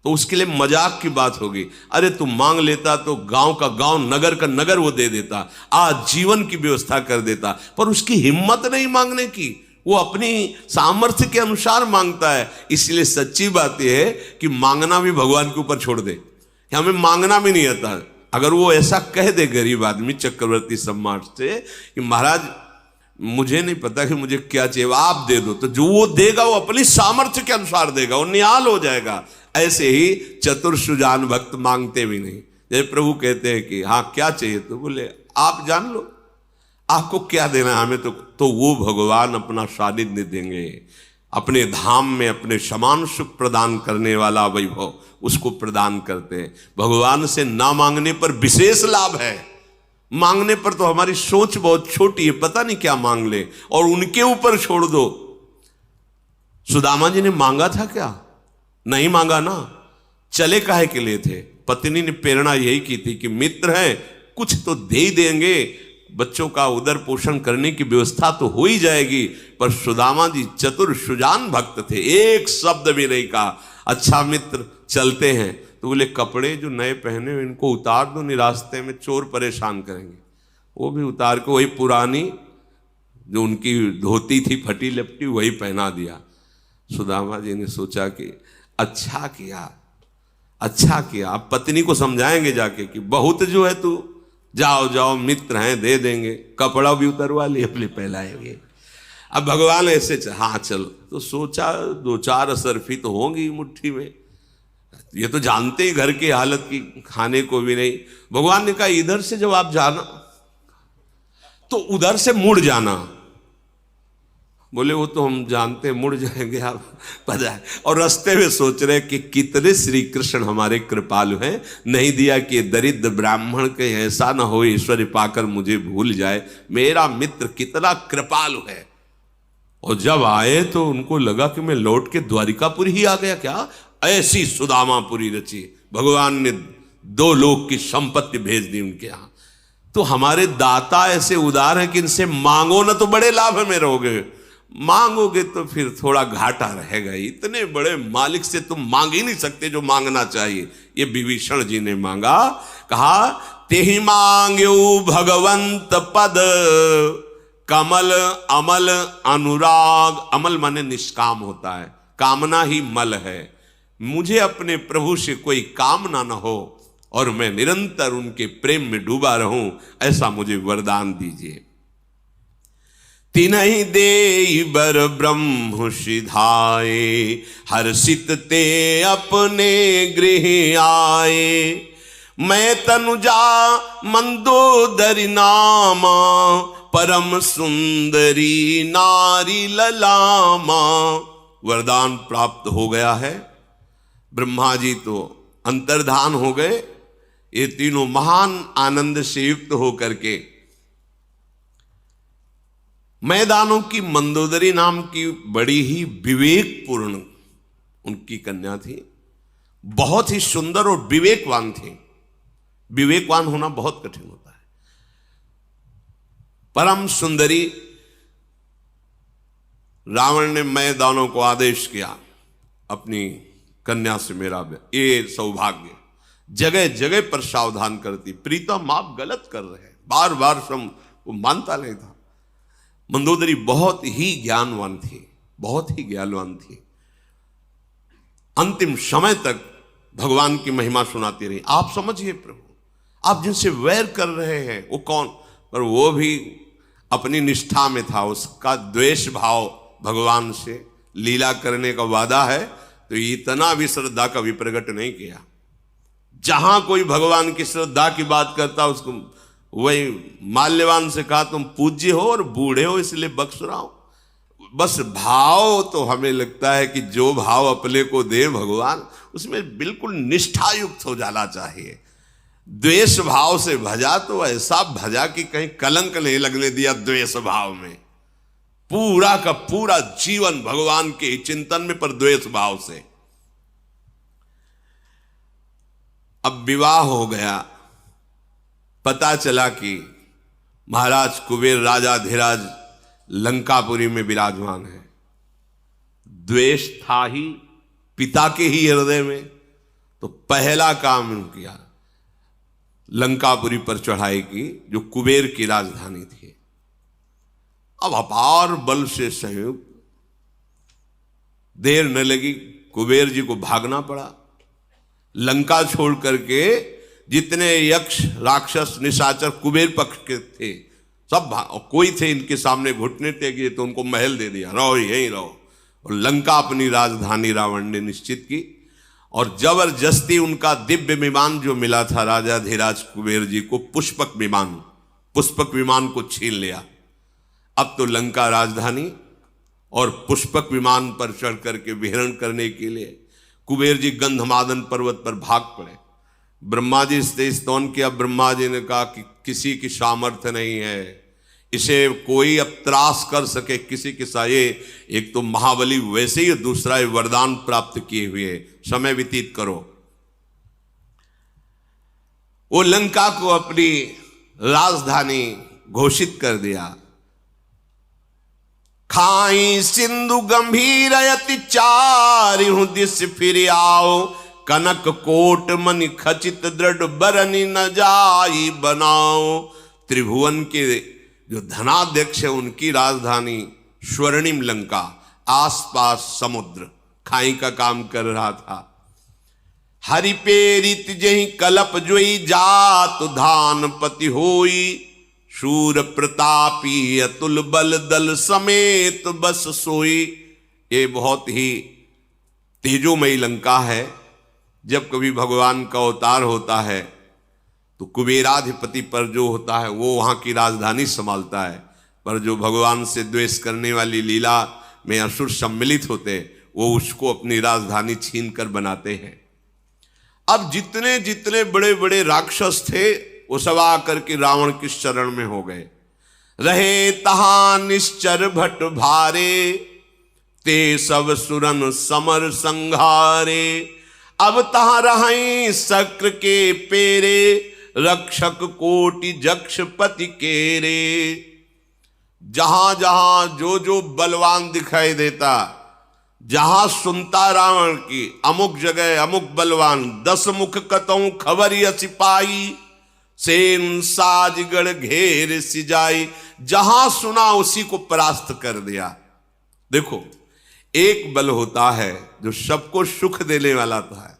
तो उसके लिए मजाक की बात होगी। अरे तुम मांग लेता तो गांव का गांव, नगर का नगर वो दे देता, आज जीवन की व्यवस्था कर देता। पर उसकी हिम्मत नहीं मांगने की, वो अपनी सामर्थ्य के अनुसार मांगता है। इसलिए सच्ची बात यह है कि मांगना भी भगवान के ऊपर छोड़ दे, कि हमें मांगना भी नहीं आता। अगर वो ऐसा कह दे गरीब आदमी चक्रवर्ती सम्राट से कि महाराज मुझे नहीं पता कि मुझे क्या चाहिए, आप दे दो, तो जो वो देगा वो अपनी सामर्थ्य के अनुसार देगा, वो निहाल हो जाएगा। ऐसे ही चतुर सुजान भक्त मांगते भी नहीं। जैसे प्रभु कहते हैं कि हाँ क्या चाहिए, तो बोले आप जान लो आपको क्या देना है हमें, तो वो भगवान अपना सानिध्य देंगे, अपने धाम में अपने समान सुख प्रदान करने वाला वैभव उसको प्रदान करते हैं। भगवान से ना मांगने पर विशेष लाभ है, मांगने पर तो हमारी सोच बहुत छोटी है, पता नहीं क्या मांग ले, और उनके ऊपर छोड़ दो। सुदामा जी ने मांगा था क्या? नहीं मांगा ना, चले काहे के लिए थे? पत्नी ने प्रेरणा यही की थी कि मित्र हैं कुछ तो दे ही देंगे, बच्चों का उदर पोषण करने की व्यवस्था तो हो ही जाएगी। पर सुदामा जी चतुर सुजान भक्त थे, एक शब्द भी नहीं कहा। अच्छा मित्र चलते हैं, तो बोले कपड़े जो नए पहने हुए इनको उतार दो, नहीं रास्ते में चोर परेशान करेंगे। वो भी उतार के वही पुरानी जो उनकी धोती थी फटी लपटी वही पहना दिया। सुदामा जी ने सोचा कि अच्छा किया, अच्छा किया। अब पत्नी को समझाएंगे जाके कि बहुत जो है तू, जाओ जाओ मित्र हैं दे देंगे, कपड़ा भी उतरवा लिए अपने पहलाएंगे। अब भगवान ऐसे हाँ चलो, तो सोचा 2-4 असरफी तो होंगी मुट्ठी में, ये तो जानते ही घर की हालत की, खाने को भी नहीं। भगवान ने कहा इधर से जब आप जाना तो उधर से मुड़ जाना। बोले वो तो हम जानते मुड़ जाएंगे आप, पता है। और रास्ते में सोच रहे कि कितने श्री कृष्ण हमारे कृपालु हैं, नहीं दिया कि दरिद्र ब्राह्मण के ऐसा ना हो ईश्वरी पाकर मुझे भूल जाए, मेरा मित्र कितना कृपालु है। और जब आए तो उनको लगा कि मैं लौट के द्वारिकापुरी ही आ गया क्या, ऐसी सुदामापुरी रची। भगवान ने 2 लोक की संपत्ति भेज दी उनके यहां। तो हमारे दाता ऐसे उदार हैं कि इनसे मांगो ना तो बड़े लाभ में रहोगे, मांगोगे तो फिर थोड़ा घाटा रहेगा। इतने बड़े मालिक से तुम मांग ही नहीं सकते जो मांगना चाहिए। ये विभीषण जी ने मांगा, कहा तेहि मांग्यो भगवंत पद कमल अमल अनुराग। अमल माने निष्काम होता है, कामना ही मल है। मुझे अपने प्रभु से कोई कामना न हो और मैं निरंतर उनके प्रेम में डूबा रहूं, ऐसा मुझे वरदान दीजिए। तिनहि देई बर ब्रह्म सिधाए, हर्षित ते अपने गृह आए। मैं तनुजा मंदोदरी नामा, परम सुंदरी नारी ललामा। वरदान प्राप्त हो गया है। ब्रह्मा जी तो अंतर्धान हो गए। ये तीनों महान आनंद से युक्त होकर के मैदानों की मंदोदरी नाम की बड़ी ही विवेकपूर्ण उनकी कन्या थी, बहुत ही सुंदर और विवेकवान थी। विवेकवान होना बहुत कठिन होता है। परम सुंदरी। रावण ने मैदानों को आदेश किया अपनी कन्या से मेरा ये सौभाग्य, जगह जगह पर सावधान करती, प्रीतम आप गलत कर रहे हैं, बार बार वो मानता नहीं था। मंदोदरी बहुत ही ज्ञानवान थी, बहुत ही ज्ञानवान थी। अंतिम समय तक भगवान की महिमा सुनाती रही। आप समझिए प्रभु, आप जिनसे वैर कर रहे हैं वो कौन, पर वो भी अपनी निष्ठा में था। उसका द्वेष भाव भगवान से, लीला करने का वादा है तो इतना भी श्रद्धा कभी प्रकट नहीं किया। जहां कोई भगवान की श्रद्धा की बात करता उसको वही माल्यवान से कहा तुम पूज्य हो और बूढ़े हो इसलिए बख्श रहा हूं। बस भाव तो हमें लगता है कि जो भाव अपने को दे भगवान, उसमें बिल्कुल निष्ठा युक्त हो जाना चाहिए। द्वेष भाव से भजा तो ऐसा भजा कि कहीं कलंक नहीं लगने दिया द्वेष भाव में। पूरा का पूरा जीवन भगवान के चिंतन में, पर द्वेष भाव से। अब विवाह हो गया, पता चला कि महाराज कुबेर राजाधिराज लंकापुरी में विराजमान है। द्वेष था ही पिता के ही हृदय में, तो पहला काम किया लंकापुरी पर चढ़ाई की, जो कुबेर की राजधानी थी। अब अपार बल से संयुक्त, देर न लगी, कुबेर जी को भागना पड़ा। लंका छोड़ करके जितने यक्ष राक्षस निशाचर कुबेर पक्ष के थे सब कोई थे इनके सामने घुटने टेके तो उनको महल दे दिया, रहो यहीं रहो। और लंका अपनी राजधानी रावण ने निश्चित की और जबरदस्ती उनका दिव्य विमान जो मिला था राजा धीराज कुबेर जी को, पुष्पक विमान को छीन लिया। अब तो लंका राजधानी और पुष्पक विमान पर चढ़ करके विहरण करने के लिए कुबेर जी गंधमादन पर्वत पर भाग पड़े। ब्रह्मा जी से स्तवन किया। ब्रह्मा जी ने कहा कि किसी की सामर्थ्य नहीं है इसे कोई अब त्रास कर सके, किसी के साये। एक तो महाबली वैसे ही, दूसरा वरदान प्राप्त किए हुए, समय व्यतीत करो। वो लंका को अपनी राजधानी घोषित कर दिया। खाई सिंधु गंभीर अति चारिहु दिस फिर आओ, कनक कोट मनि खचित दृढ़ बरनी न जाई बनाओ। त्रिभुवन के जो धनाध्यक्ष है उनकी राजधानी स्वर्णिम लंका, आसपास समुद्र, खाई का काम कर रहा था। हरि पेरित जही कलप जोई जात धान पति होई, शूर प्रतापी अतुल बल दल समेत बस सोई। ये बहुत ही तेजोमयी लंका है। जब कभी भगवान का अवतार होता है तो कुबेराधिपति पर जो होता है वो वहां की राजधानी संभालता है, पर जो भगवान से द्वेष करने वाली लीला में असुर सम्मिलित होते वो उसको अपनी राजधानी छीन कर बनाते हैं। अब जितने जितने बड़े बड़े राक्षस थे वो सब आकर के रावण की शरण में हो गए। रहे तहां निश्चर भट भारे, ते सब सुरन समर संघारे। अब तहां रहीं शक्र के पेरे, रक्षक कोटि जक्ष पति केरे। जहां जहां जो जो बलवान दिखाई देता, जहां सुनता रावण की अमुक जगह अमुक बलवान, 10 मुख कतऊ खबर सिपाही, सेन साजगढ़ घेर सिजाई। जहां सुना उसी को परास्त कर दिया। देखो, एक बल होता है जो सबको सुख देने वाला था,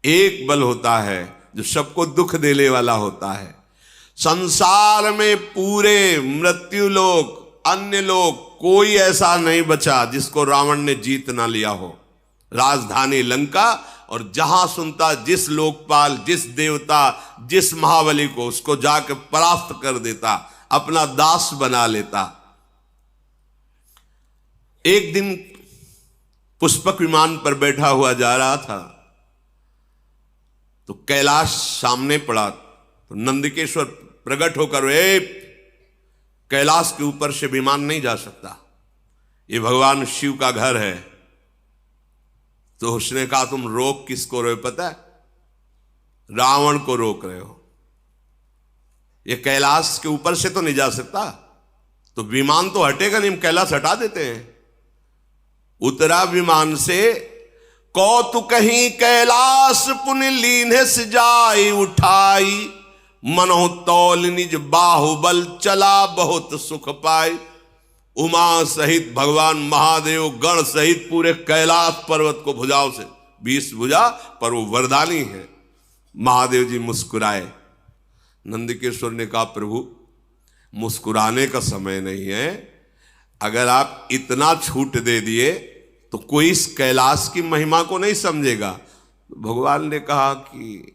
एक बल होता है जो सबको दुख देने वाला होता है। संसार में पूरे मृत्यु लोक, अन्य लोक, कोई ऐसा नहीं बचा जिसको रावण ने जीत ना लिया हो। राजधानी लंका, और जहां सुनता जिस लोकपाल, जिस देवता, जिस महाबली को, उसको जाके परास्त कर देता, अपना दास बना लेता। एक दिन पुष्पक विमान पर बैठा हुआ जा रहा था तो कैलाश सामने पड़ा। तो नंदिकेश्वर प्रकट होकर, कैलाश के ऊपर से विमान नहीं जा सकता, ये भगवान शिव का घर है। तो उसने कहा तुम रोक किसको रहे हो पता है? रावण को रोक रहे हो। ये कैलाश के ऊपर से तो नहीं जा सकता, तो विमान तो हटेगा नहीं, हम कैलाश हटा देते हैं। उतरा विमान से, कौतुक कहीं कैलाश पुनि लीन्हे सिजाई उठाई, मनों तौल निज बाहुबल चला बहुत सुख पाई। उमा सहित भगवान महादेव गण सहित पूरे कैलाश पर्वत को भुजाओं से, 20 भुजा पर वो वरदानी है। महादेव जी मुस्कुराए। नंदिकेश्वर ने कहा प्रभु मुस्कुराने का समय नहीं है, अगर आप इतना छूट दे दिए तो कोई इस कैलाश की महिमा को नहीं समझेगा। भगवान ने कहा कि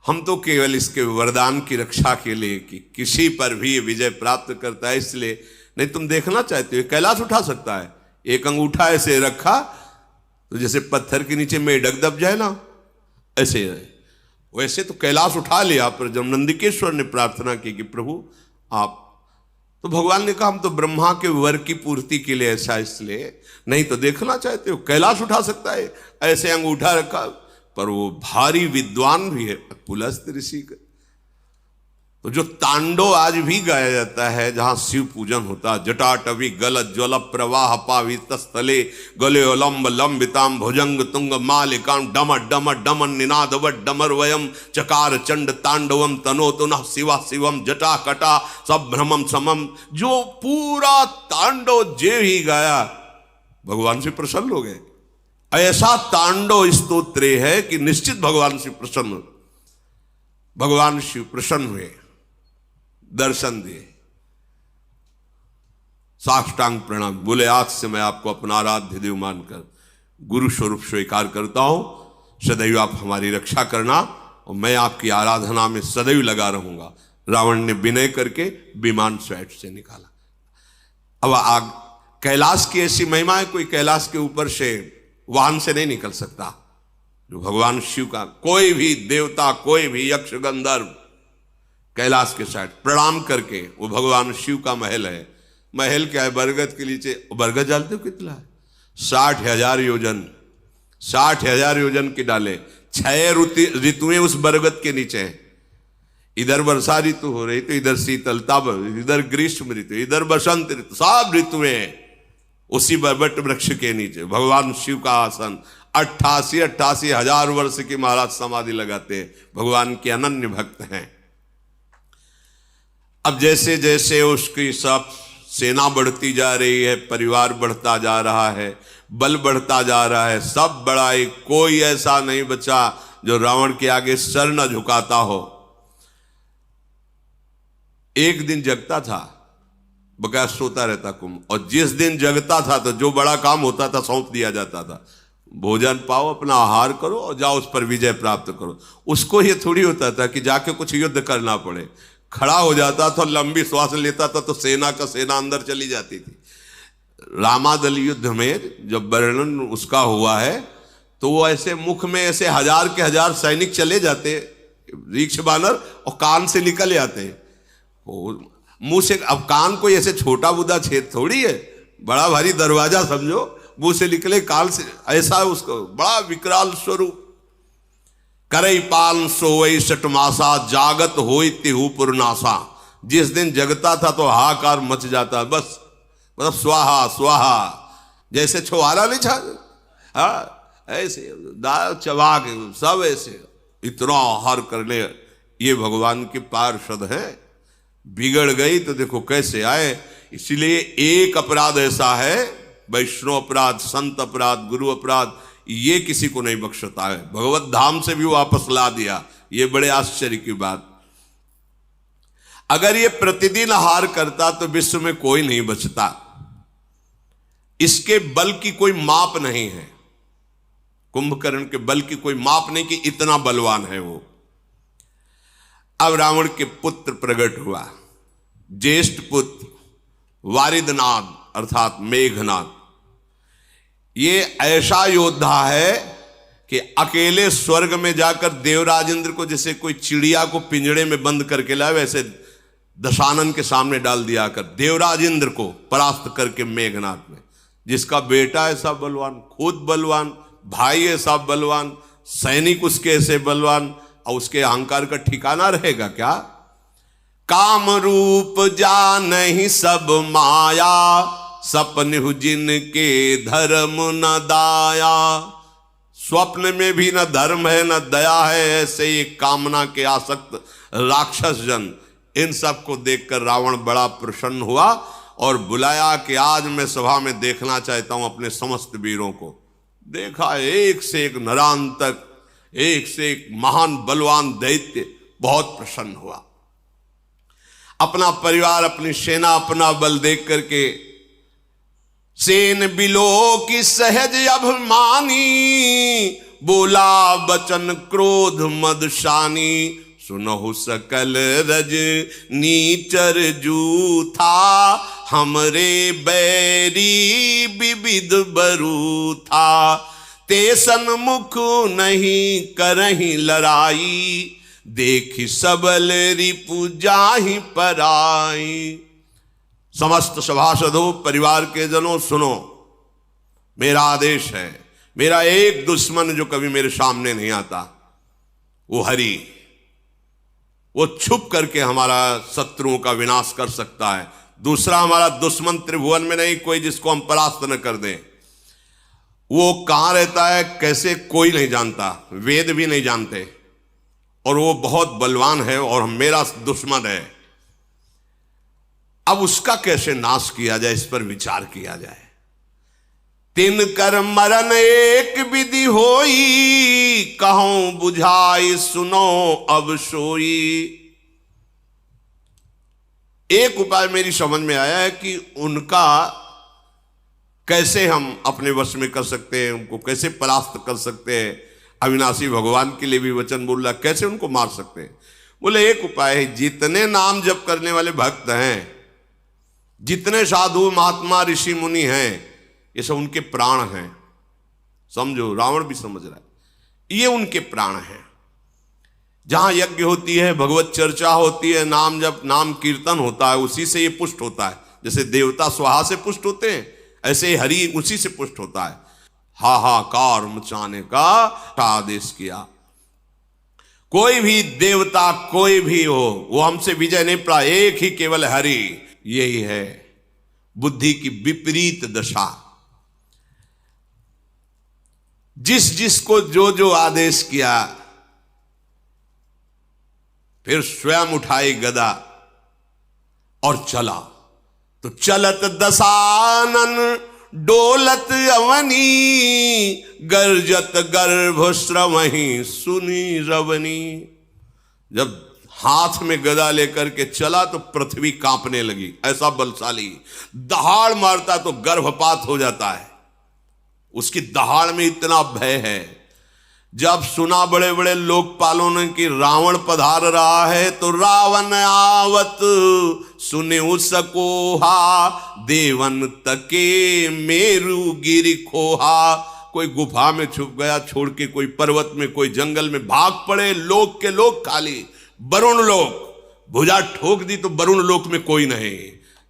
हम तो केवल इसके वरदान की रक्षा के लिए कि किसी पर भी विजय प्राप्त करता है इसलिए, नहीं तुम देखना चाहते हो कैलाश उठा सकता है। एक अंगूठा ऐसे रखा तो जैसे पत्थर के नीचे मेढक दब जाए ना, ऐसे वैसे तो कैलाश उठा लिया। पर जब नंदिकेश्वर ने प्रार्थना की कि प्रभु आप, तो भगवान ने कहा हम तो ब्रह्मा के वर की पूर्ति के लिए ऐसा, इसलिए नहीं तो देखना चाहते हो कैलाश उठा सकता है। ऐसे अंगूठा रखा, पर वो भारी विद्वान भी है पुलस्त ऋषि का। तो जो तांडो आज भी गाया जाता है जहां शिव पूजन होता, जटाटवी गल ज्वल प्रवाह पावित स्थले गले लंब लंबिताम भुजंग तुंग मालिकाम डम डम डम निनादव डमर वयम चकार चंड तांडवम तनो तुनः शिवा शिवम जटा कटा सब भ्रमम समम, जो पूरा तांडो जे ही गाया भगवान से प्रसन्न हो गए। ऐसा तांडव स्तोत्र है कि निश्चित भगवान से प्रसन्न। भगवान शिव प्रसन्न हुए, दर्शन दिए, साष्टांग प्रणाम, बोले आज से मैं आपको अपना आराध्य देव मानकर गुरु स्वरूप स्वीकार करता हूं, सदैव आप हमारी रक्षा करना और मैं आपकी आराधना में सदैव लगा रहूंगा। रावण ने विनय करके विमान स्वैट से निकाला। अब आग कैलाश की ऐसी महिमा है, कोई कैलाश के ऊपर से वाहन से नहीं निकल सकता। जो भगवान शिव का कोई भी देवता, कोई भी यक्ष गंधर्व कैलाश के साइड प्रणाम करके, वो भगवान शिव का महल है। महल क्या है, बरगद के नीचे, बरगद जानते हो कितना है, 60,000 योजन, 60,000 योजन की डाले, 6 ऋतुएं उस बरगद के नीचे हैं। इधर वर्षा ऋतु हो रही तो इधर शीतलता, इधर ग्रीष्म ऋतु, इधर बसंत ऋतु, सब ऋतुएं उसी बरबट वृक्ष के नीचे। भगवान शिव का आसन 88 हजार वर्ष की महाराज समाधि लगाते हैं, भगवान के अनन्य भक्त हैं। अब जैसे जैसे उसकी सब सेना बढ़ती जा रही है, परिवार बढ़ता जा रहा है, बल बढ़ता जा रहा है, सब बड़ाई, कोई ऐसा नहीं बचा जो रावण के आगे सर न झुकाता हो। एक दिन जगता था, बकाया सोता रहता कुंभ, और जिस दिन जगता था तो जो बड़ा काम होता था सौंप दिया जाता था, भोजन पाओ, अपना आहार करो और जाओ उस पर विजय प्राप्त करो। उसको ये थोड़ी होता था कि जाके कुछ युद्ध करना पड़े। खड़ा हो जाता था, लंबी श्वास लेता था तो सेना का सेना अंदर चली जाती थी। रामादल युद्ध में जब वर्णन उसका हुआ है तो वो ऐसे मुख में ऐसे 1000 के 1000 सैनिक चले जाते, रीक्ष बानर, और कान से निकल जाते। मुंह से, अब कान कोई ऐसे छोटा बुदा छेद थोड़ी है, बड़ा भारी दरवाजा समझो, मुंह से निकले कान से, ऐसा उसको बड़ा विकराल स्वरूप। करई पाल सोवई सटमासा, जागत होई तिहु पुरनासा। जिस दिन जगता था तो हाहाकार मच जाता, बस मतलब स्वाहा स्वाहा, जैसे छुआरा नहीं छा, हाँ ऐसे दाल चबा के सब ऐसे इतना आहार करने। ये भगवान के पार्षद हैं, बिगड़ गई तो देखो कैसे आए। इसलिए एक अपराध ऐसा है, वैष्णव अपराध, संत अपराध, गुरु अपराध, ये किसी को नहीं बख्शता है। भगवत धाम से भी वापस ला दिया, ये बड़े आश्चर्य की बात। अगर ये प्रतिदिन आहार करता तो विश्व में कोई नहीं बचता। इसके बल की कोई माप नहीं है, कुंभकर्ण के बल की कोई माप नहीं कि इतना बलवान है वो। अब रावण के पुत्र प्रकट हुआ, ज्येष्ठ पुत्र वारिदनाद अर्थात मेघनाद। ये ऐसा योद्धा है कि अकेले स्वर्ग में जाकर देवराज इंद्र को, जैसे कोई चिड़िया को पिंजड़े में बंद करके लाए, वैसे दशानन के सामने डाल दिया कर देवराज इंद्र को परास्त करके मेघनाद में। जिसका बेटा ऐसा बलवान, खुद बलवान, भाई ऐसा बलवान, सैनिक उसके ऐसे बलवान, और उसके अहंकार का ठिकाना रहेगा क्या? काम रूप जा नहीं सब माया, सपन जिनके धर्म न दाया। स्वप्न में भी न धर्म है न दया है, ऐसे ही कामना के आसक्त राक्षस जन। इन सब को देखकर रावण बड़ा प्रसन्न हुआ और बुलाया कि आज मैं सभा में देखना चाहता हूं अपने समस्त वीरों को। देखा एक से एक नरांतक, एक से एक महान बलवान दैत्य, बहुत प्रसन्न हुआ। अपना परिवार, अपनी सेना, अपना बल देख करके सेन बिलो की सहज अभिमानी, बोला बचन क्रोध मदशानी। सुनहु सकल रज नीचर जूथा, हमरे बैरी विविध बरू था। ते सन्मुख नहीं करही लड़ाई, देखी सबल रिपु जाहि पराई। समस्त सभासदों, परिवार के जनों, सुनो, मेरा आदेश है। मेरा एक दुश्मन जो कभी मेरे सामने नहीं आता, वो हरि। वो छुप करके हमारा शत्रुओं का विनाश कर सकता है। दूसरा हमारा दुश्मन त्रिभुवन में नहीं कोई जिसको हम परास्त न कर दें। वो कहां रहता है, कैसे, कोई नहीं जानता, वेद भी नहीं जानते, और वो बहुत बलवान है और मेरा दुश्मन है। अब उसका कैसे नाश किया जाए, इस पर विचार किया जाए। तिन कर मरन एक विधि होई, कहूं बुझाई सुनो अब सोई। एक उपाय मेरी समझ में आया है कि उनका कैसे हम अपने वश में कर सकते हैं, उनको कैसे परास्त कर सकते हैं। अविनाशी भगवान के लिए भी वचन बोल रहा, कैसे उनको मार सकते हैं। बोले एक उपाय है, जितने नाम जप करने वाले भक्त हैं, जितने साधु महात्मा ऋषि मुनि हैं, ये सब उनके प्राण हैं। समझो, रावण भी समझ रहा है, ये उनके प्राण हैं। जहां यज्ञ होती है, भगवत चर्चा होती है, नाम जप नाम कीर्तन होता है, उसी से ये पुष्ट होता है। जैसे देवता स्वाहा से पुष्ट होते हैं, ऐसे हरि उसी से पुष्ट होता है। हाहाकार मचाने का आदेश किया। कोई भी देवता कोई भी हो, वो हमसे विजय नहीं पा, एक ही केवल हरि। यही है बुद्धि की विपरीत दशा। जिस जिसको जो जो आदेश किया, फिर स्वयं उठाई गदा और चला। तो चलत दसानन डोलत अवनी, गर्जत गर्भ श्रवही सुनी रवनी। जब हाथ में गदा लेकर के चला तो पृथ्वी कांपने लगी, ऐसा बलशाली। दहाड़ मारता तो गर्भपात हो जाता है, उसकी दहाड़ में इतना भय है। जब सुना बड़े बड़े लोकपालों ने कि रावण पधार रहा है, तो रावण आवत सुने उसकोहा, देवन तके मेरु गिरि खोहा। कोई गुफा में छुप गया छोड़ के, कोई पर्वत में, कोई जंगल में भाग पड़े। लोक के लोक खाली, वरुण लोक भुजा ठोक दी तो वरुण लोक में कोई नहीं।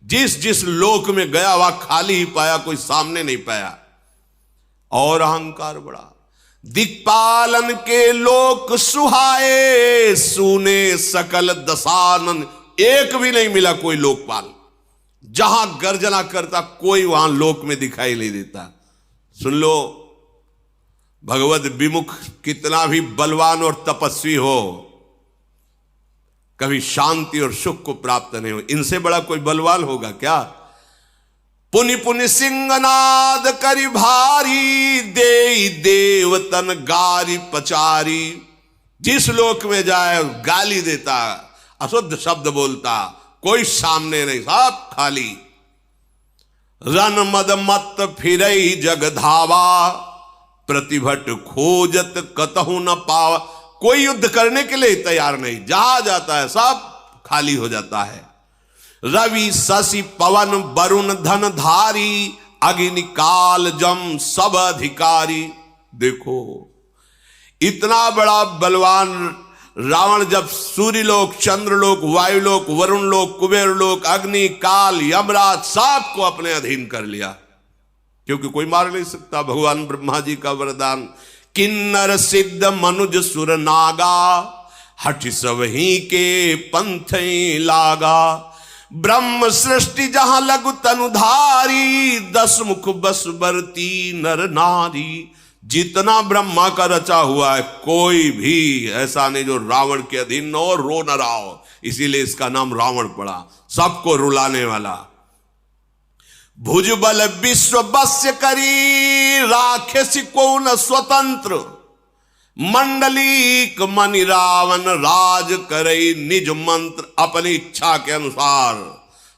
जिस जिस लोक में गया वह खाली ही पाया, कोई सामने नहीं पाया। और अहंकार बढ़ा। दिक्पालन के लोक सुहाए, सुने सकल दसानन। एक भी नहीं मिला कोई लोकपाल। जहां गर्जना करता कोई वहां लोक में दिखाई नहीं देता। सुन लो, भगवत विमुख कितना भी बलवान और तपस्वी हो, कभी शांति और सुख को प्राप्त नहीं हो। इनसे बड़ा कोई बलवान होगा क्या? पुनि पुनि सिंहनाद करी भारी, दे देवतन गारी पचारी। जिस लोक में जाए गाली देता, अशुद्ध शब्द बोलता, कोई सामने नहीं, सब खाली। रन मद मत फिरई जग धावा, प्रतिभट खोजत कतहु न पावा। कोई युद्ध करने के लिए तैयार नहीं, जहां जाता है सब खाली हो जाता है। रवि शशि पवन वरुण धन धारी, अग्नि काल जम सब अधिकारी। देखो इतना बड़ा बलवान रावण जब सूर्यलोक, चंद्रलोक, वायुलोक, वरुण लोक, कुबेर लोक, अग्नि काल यमराज सबको अपने अधीन कर लिया, क्योंकि कोई मार नहीं सकता। भगवान ब्रह्मा जी का वरदान, किन्नर सिद्ध मनुज सुर नागा, हठ सब ही के पंथ लागा। ब्रह्म सृष्टि जहां लघु तनुधारी, 10 मुख बस बरती नर नारी। जितना ब्रह्मा का रचा हुआ है, कोई भी ऐसा नहीं जो रावण के अधीन न हो, रो न रहा हो। इसीलिए इसका नाम रावण पड़ा, सबको रुलाने वाला। भुजबल विश्व बस्य करी, राखे को न स्वतंत्र। मंडलीक मनि रावण राज करई, निज मंत्र अपनी इच्छा के अनुसार।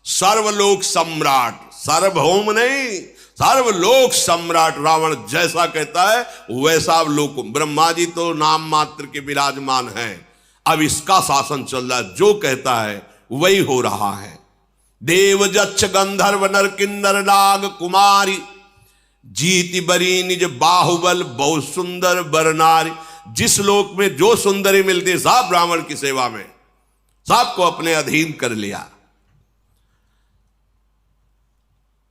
सर्वलोक सम्राट, सार्वभौम नहीं, सर्वलोक सम्राट रावण जैसा कहता है वैसा लोक। ब्रह्मा जी तो नाम मात्र के विराजमान हैं, अब इसका शासन चल रहा है, जो कहता है वही हो रहा है। देव जच्छ गंधर्व नर किन्नर नाग कुमारी, जीति बरी निज बाहुबल बहुत सुंदर बरनारी। जिस लोक में जो सुंदरी मिलती, सब ब्राह्मण की सेवा में, सबको अपने अधीन कर लिया।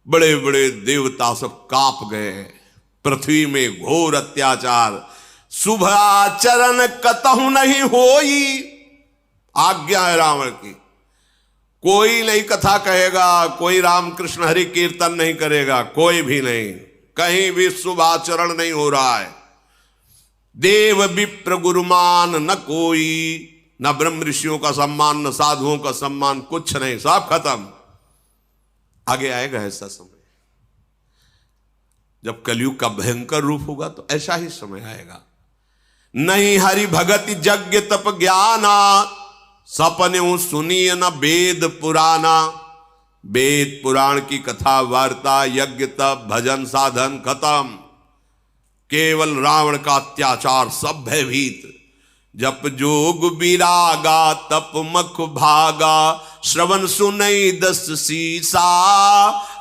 बड़े बड़े देवता सब कांप गए। पृथ्वी में घोर अत्याचार, शुभ आचरण कतहु नहीं होई। आज्ञा है रावण की, कोई नहीं कथा कहेगा, कोई रामकृष्ण हरि कीर्तन नहीं करेगा, कोई भी नहीं, कहीं भी शुभ आचरण नहीं हो रहा है। देव विप्र गुरुमान न कोई, न ब्रह्म ऋषियों का सम्मान, न साधुओं का सम्मान, कुछ नहीं, सब खत्म। आगे आएगा ऐसा समय। जब कलयुग का भयंकर रूप होगा तो ऐसा ही समय आएगा। नहीं हरि भगति यज्ञ तप ज्ञाना, सपने सुनिय न वेद पुराना। वेद पुराण की कथा वार्ता, यज्ञ तप भजन साधन खत्म। केवल रावण का अत्याचार, सब भयभीत। जप जोग विरागा, तप मख भागा। श्रवण सुनई दस सीसा,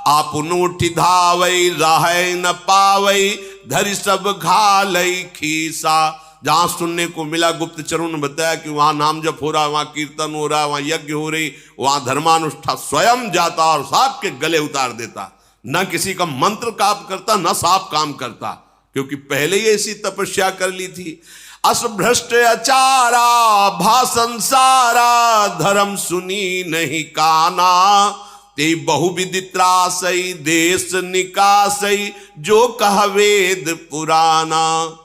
आपन उठ धावई रहे न पावई। धरि सब घालई खीसा। जहां सुनने को मिला, गुप्तचरों ने बताया कि वहां नाम जप हो रहा, वहां कीर्तन हो रहा, वहां यज्ञ हो रही, वहां धर्मानुष्ठान, स्वयं जाता और सांप के गले उतार देता। न किसी का मंत्र काम करता, न सांप काम करता, क्योंकि पहले ही ऐसी तपस्या कर ली थी। अस भ्रष्ट अचारा, भाषण सारा। धर्म सुनी नहीं काना, ते बहुविधि त्रासई। देश निकासई, जो कह वेद पुराना।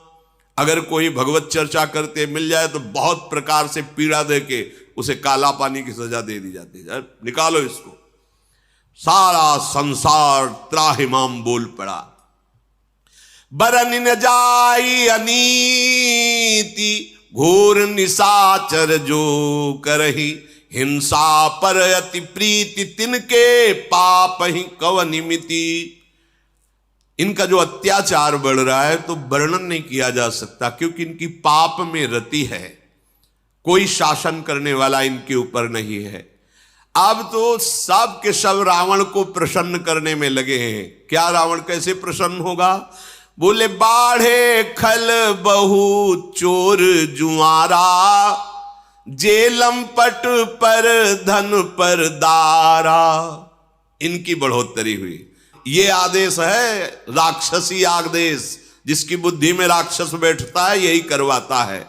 अगर कोई भगवत चर्चा करते मिल जाए तो बहुत प्रकार से पीड़ा देके उसे काला पानी की सजा दे दी जाती है। निकालो इसको। सारा संसार त्राहिमाम बोल पड़ा। बरन न जाई अनीति, घोर निशाचर जो करही। हिंसा पर अति प्रीति, तिनके पाप ही कवनिमिति। इनका जो अत्याचार बढ़ रहा है तो वर्णन नहीं किया जा सकता, क्योंकि इनकी पाप में रति है। कोई शासन करने वाला इनके ऊपर नहीं है। अब तो सब के सब रावण को प्रसन्न करने में लगे हैं। क्या रावण कैसे प्रसन्न होगा? बोले बाढ़े खल बहु चोर जुआरा। जेलम पट पर धन पर दारा। इनकी बढ़ोतरी हुई। ये आदेश है राक्षसी आदेश। जिसकी बुद्धि में राक्षस बैठता है यही करवाता है।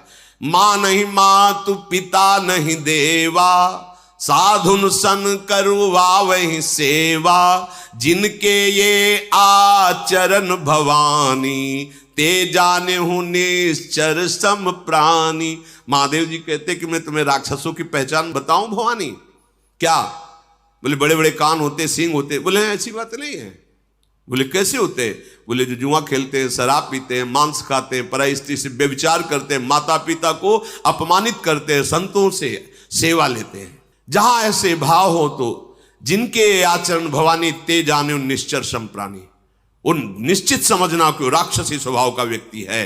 मां नहीं मातु, पिता नहीं देवा। साधुन सन करवा वही सेवा। जिनके ये आचरण भवानी, ते जाने हूं निश्चर सम प्राणी। महादेव जी कहते कि मैं तुम्हें राक्षसों की पहचान बताऊं भवानी? क्या? बोले बड़े बड़े कान होते, सींग होते। बोले ऐसी बात नहीं है। बोले कैसे होते? बोले जो जुआ खेलते हैं, शराब पीते हैं, मांस खाते हैं, पराई स्त्री से व्यभिचार करते हैं, माता पिता को अपमानित करते हैं, संतों से सेवा लेते हैं। जहां ऐसे भाव हो तो जिनके आचरण भवानी, ते जाने निश्चर सम प्राणी। उन निश्चित समझना कि राक्षसी स्वभाव का व्यक्ति है।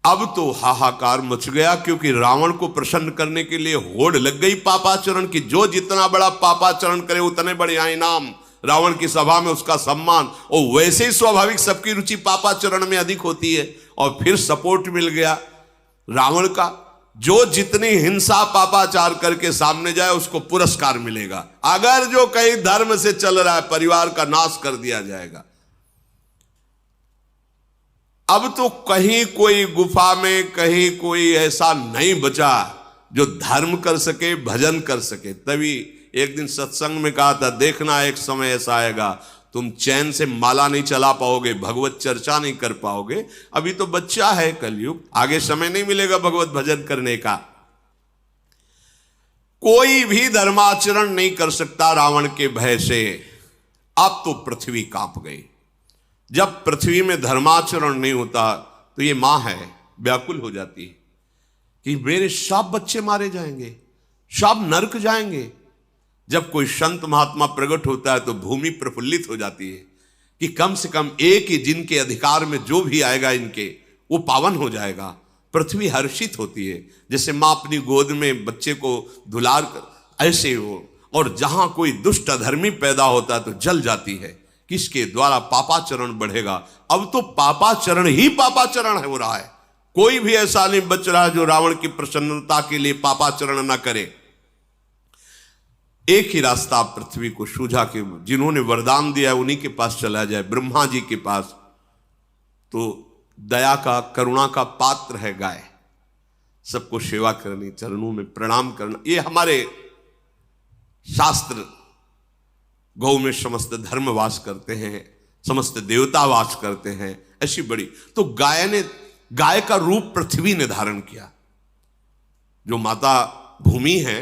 अब तो हाहाकार मच गया, क्योंकि रावण को प्रसन्न करने के लिए होड़ लग गई पापाचरण की। जो जितना बड़ा पापाचरण करे उतने बड़े इनाम। रावण की सभा में उसका सम्मान। और वैसे ही स्वाभाविक सबकी रुचि पापाचरण में अधिक होती है। और फिर सपोर्ट मिल गया रावण का। जो जितनी हिंसा पापाचार करके सामने जाए उसको पुरस्कार मिलेगा। अगर जो कहीं धर्म से चल रहा है, परिवार का नाश कर दिया जाएगा। अब तो कहीं कोई गुफा में, कहीं कोई ऐसा नहीं बचा जो धर्म कर सके, भजन कर सके। तभी एक दिन सत्संग में कहा था, देखना एक समय ऐसा आएगा तुम चैन से माला नहीं चला पाओगे, भगवत चर्चा नहीं कर पाओगे। अभी तो बच्चा है कलयुग, आगे समय नहीं मिलेगा भगवत भजन करने का। कोई भी धर्माचरण नहीं कर सकता रावण के भय से। अब तो पृथ्वी कांप गई। जब पृथ्वी में धर्माचरण नहीं होता तो ये मां है व्याकुल हो जाती है कि मेरे सब बच्चे मारे जाएंगे, सब नरक जाएंगे। जब कोई संत महात्मा प्रकट होता है तो भूमि प्रफुल्लित हो जाती है कि कम से कम एक ही जिनके अधिकार में जो भी आएगा इनके, वो पावन हो जाएगा। पृथ्वी हर्षित होती है, जैसे माँ अपनी गोद में बच्चे को दुलार कर, ऐसे हो। और जहां कोई दुष्ट अधर्मी पैदा होता है तो जल जाती है। किसके द्वारा? पापाचरण बढ़ेगा। अब तो पापाचरण ही पापाचरण हो रहा है। कोई भी ऐसा नहीं बच रहा जो रावण की प्रसन्नता के लिए पापाचरण ना करे। एक ही रास्ता पृथ्वी को सूझा कि जिन्होंने वरदान दिया उन्हीं के पास चला जाए, ब्रह्मा जी के पास। तो दया का, करुणा का पात्र है गाय। सबको सेवा करनी, चरणों में प्रणाम करना, ये हमारे शास्त्र। गौ में समस्त धर्म वास करते हैं, समस्त देवता वास करते हैं। ऐसी बड़ी तो गाय का रूप पृथ्वी ने धारण किया। जो माता भूमि है,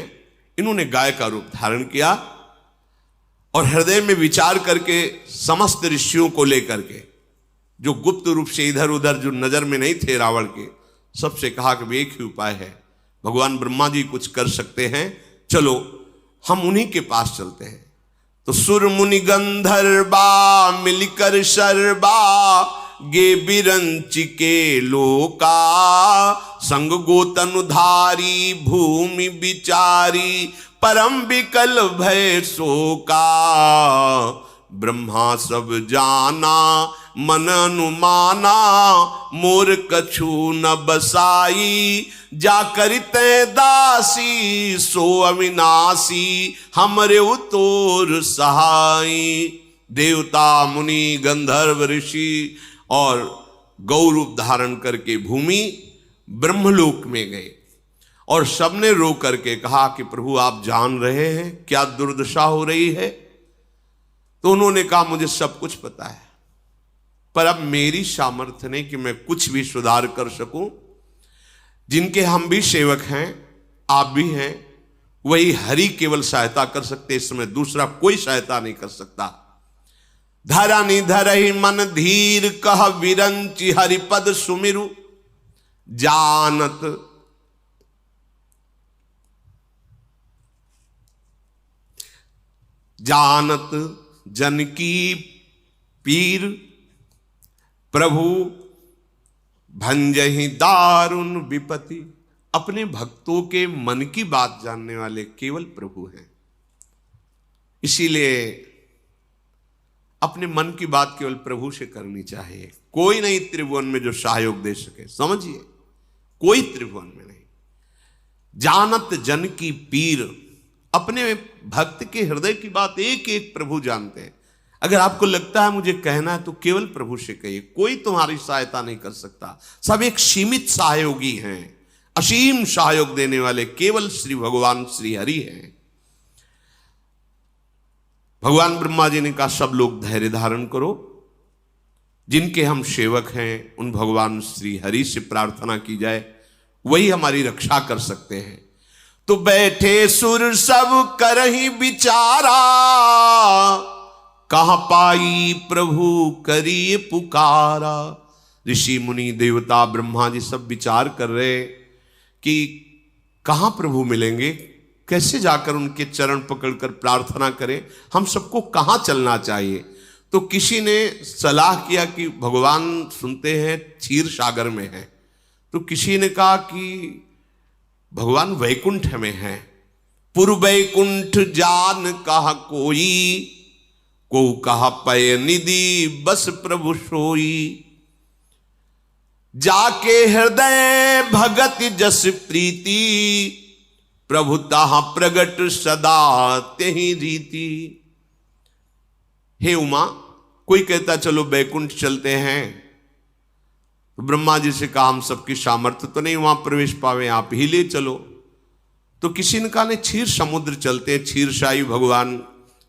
इन्होंने गाय का रूप धारण किया और हृदय में विचार करके समस्त ऋषियों को लेकर के, जो गुप्त रूप से इधर उधर जो नजर में नहीं थे रावण के, सबसे कहा कि एक ही उपाय है, भगवान ब्रह्मा जी कुछ कर सकते हैं, चलो हम उन्हीं के पास चलते हैं। तो सुर मुनि गंधर्वा मिलकर शर्बा गे बिरंच के लोका, संग गोतनुधारी भूमि विचारी परम विकल भय शोका। ब्रह्मा सब जाना मन अनुमाना, मोर कछु न बसाई, जा करिते दासी सो अविनाशी, हमरे उतोर सहाई। देवता मुनि गंधर्व ऋषि और गौ रूप धारण करके भूमि ब्रह्मलोक में गए और सबने रो करके कहा कि प्रभु आप जान रहे हैं क्या दुर्दशा हो रही है। तो उन्होंने कहा मुझे सब कुछ पता है, पर अब मेरी सामर्थ्य नहीं कि मैं कुछ भी सुधार कर सकूं। जिनके हम भी सेवक हैं, आप भी हैं, वही हरि केवल सहायता कर सकते, इस समय दूसरा कोई सहायता नहीं कर सकता। धरनि धरहि मन धीर कह विरंचि हरिपद सुमिरु, जानत जन की पीर, प्रभु भंजहि दारुण विपत्ति। अपने भक्तों के मन की बात जानने वाले केवल प्रभु हैं, इसीलिए अपने मन की बात केवल प्रभु से करनी चाहिए। कोई नहीं त्रिभुवन में जो सहयोग दे सके, समझिए, कोई त्रिभुवन में नहीं। जानत जन की पीर, अपने भक्त के हृदय की बात एक एक प्रभु जानते हैं। अगर आपको लगता है मुझे कहना है तो केवल प्रभु से कहिए, कोई तुम्हारी सहायता नहीं कर सकता। सब एक सीमित सहयोगी हैं, असीम सहयोग देने वाले केवल श्री भगवान श्री हरि हैं। भगवान ब्रह्मा जी ने कहा सब लोग धैर्य धारण करो, जिनके हम सेवक हैं उन भगवान श्री हरि से प्रार्थना की जाए, वही हमारी रक्षा कर सकते हैं। तो बैठे सुर सब करहि विचारा, कहां पाई प्रभु करिए पुकारा। ऋषि मुनि देवता ब्रह्मा जी सब विचार कर रहे कि कहां प्रभु मिलेंगे, कैसे जाकर उनके चरण पकड़कर प्रार्थना करें, हम सबको कहां चलना चाहिए। तो किसी ने सलाह किया कि भगवान सुनते हैं क्षीर सागर में हैं, तो किसी ने कहा कि भगवान वैकुंठ में हैं। पूर्व वैकुंठ जान कहा कोई, को कहा पय निधि बस प्रभु सोई। जाके हृदय भगत जस प्रीति, प्रभु ताहा प्रगट सदा तेहि रीति। हे उमा, कोई कहता चलो बैकुंठ चलते हैं, तो ब्रह्मा जी से कहा हम सबकी सामर्थ्य तो नहीं वहां प्रवेश पावे, आप ही ले चलो। तो किसी ने कहा नहीं, क्षीर समुद्र चलते, क्षीरशाही भगवान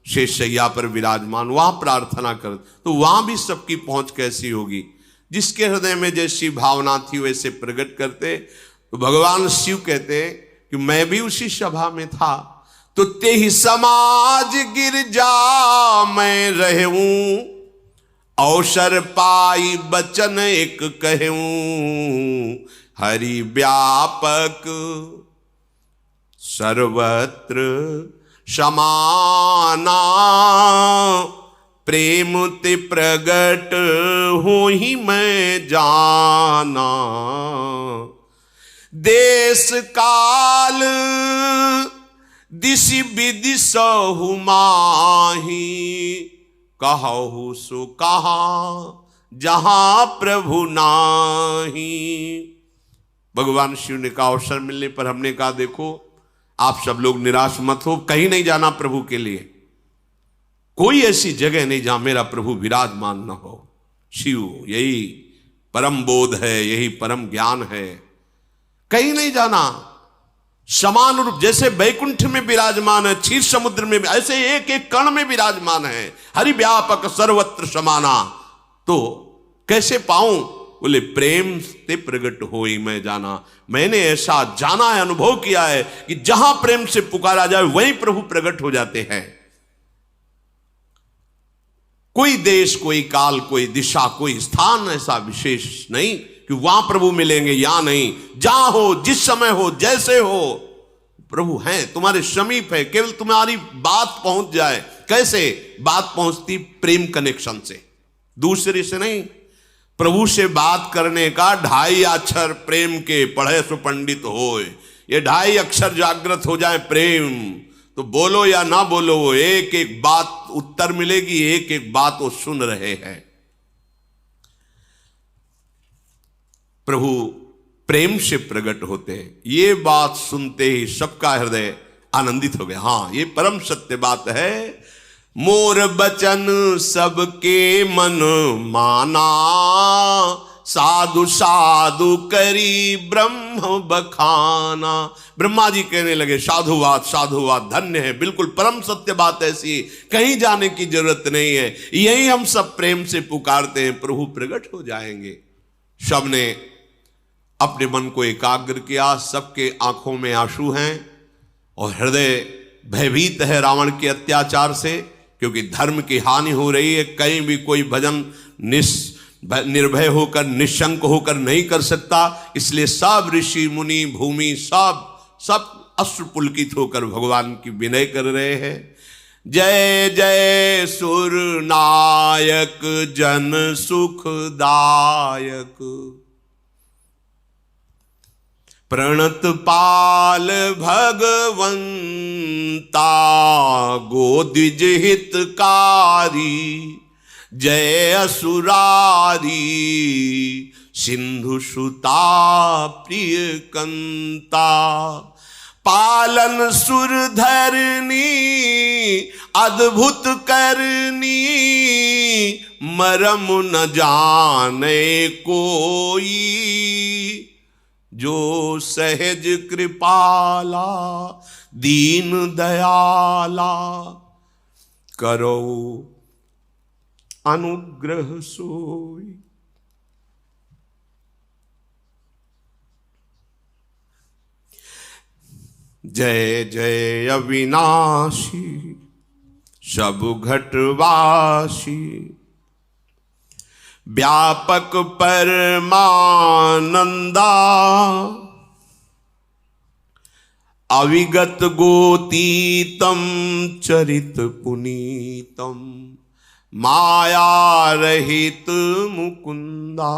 शेषशैया पर विराजमान, वहां प्रार्थना कर। तो वहां भी सबकी पहुंच कैसी होगी, जिसके हृदय में जैसी भावना थी वैसे प्रकट करते। तो भगवान शिव कहते कि मैं भी उसी सभा में था, तो ते ही समाज गिरजा मैं रहूं, अवसर पाई बचन एक कहूं। हरि व्यापक सर्वत्र समाना, प्रेम ते प्रगट हो ही मैं जाना। देश काल दिशि विदिशहु माही, कहु सो कहा जहां प्रभु नाही। भगवान शिव ने कहा अवसर मिलने पर हमने कहा देखो आप सब लोग निराश मत हो, कहीं नहीं जाना प्रभु के लिए, कोई ऐसी जगह नहीं जहां मेरा प्रभु विराजमान न हो। शिव यही परम बोध है, यही परम ज्ञान है, कहीं नहीं जाना। समान रूप जैसे बैकुंठ में विराजमान है, क्षीर समुद्र में, ऐसे एक एक कण में विराजमान है। हरि व्यापक सर्वत्र समाना। तो कैसे पाऊं, बोले प्रेम से प्रगट होई मैं जाना। मैंने ऐसा जाना है, अनुभव किया है कि जहां प्रेम से पुकारा जाए वहीं प्रभु प्रकट हो जाते हैं। कोई देश, कोई काल, कोई दिशा, कोई स्थान ऐसा विशेष नहीं कि वहां प्रभु मिलेंगे या नहीं। जहां हो, जिस समय हो, जैसे हो, प्रभु हैं, तुम्हारे समीप है। केवल तुम्हारी बात पहुंच जाए। कैसे बात पहुंचती? प्रेम कनेक्शन से, दूसरे से नहीं। प्रभु से बात करने का 2.5 अक्षर प्रेम के पढ़े सो पंडित होए। ये 2.5 अक्षर जागृत हो जाए प्रेम, तो बोलो या ना बोलो, वो एक एक बात उत्तर मिलेगी, एक एक बात वो सुन रहे हैं। प्रभु प्रेम से प्रकट होते हैं। ये बात सुनते ही सबका हृदय आनंदित हो गया। हां, ये परम सत्य बात है। मोर बचन सबके मन माना, साधु साधु करी ब्रह्म बखाना। ब्रह्मा जी कहने लगे साधुवाद साधुवाद, धन्य है, बिल्कुल परम सत्य बात ऐसी, कहीं जाने की जरूरत नहीं है। यही हम सब प्रेम से पुकारते हैं, प्रभु प्रकट हो जाएंगे। सबने अपने मन को एकाग्र किया। सबके आंखों में आंसू हैं और हृदय भयभीत है रावण के अत्याचार से, क्योंकि धर्म की हानि हो रही है। कहीं भी कोई भजन निर्भय होकर, निशंक होकर नहीं कर सकता। इसलिए सब ऋषि मुनि भूमि सब अश्रुपुलकित होकर भगवान की विनय कर रहे हैं। जय जय सुर नायक जन सुखदायक, प्रणत पाल भगवंता गोद्विज हितकारी। जय असुरारी सिंधु सुता प्रिय कंता, पालन सुर धरनी अद्भुत करनी। मरम न जाने कोई, जो सहज कृपाला दीन दयाला। करो अनुग्रह सोई। जय जय अविनाशी सब घटवासी, व्यापक परमानंदा। अविगत गोतीतम चरित पुनीतम, माया रहित मुकुंदा।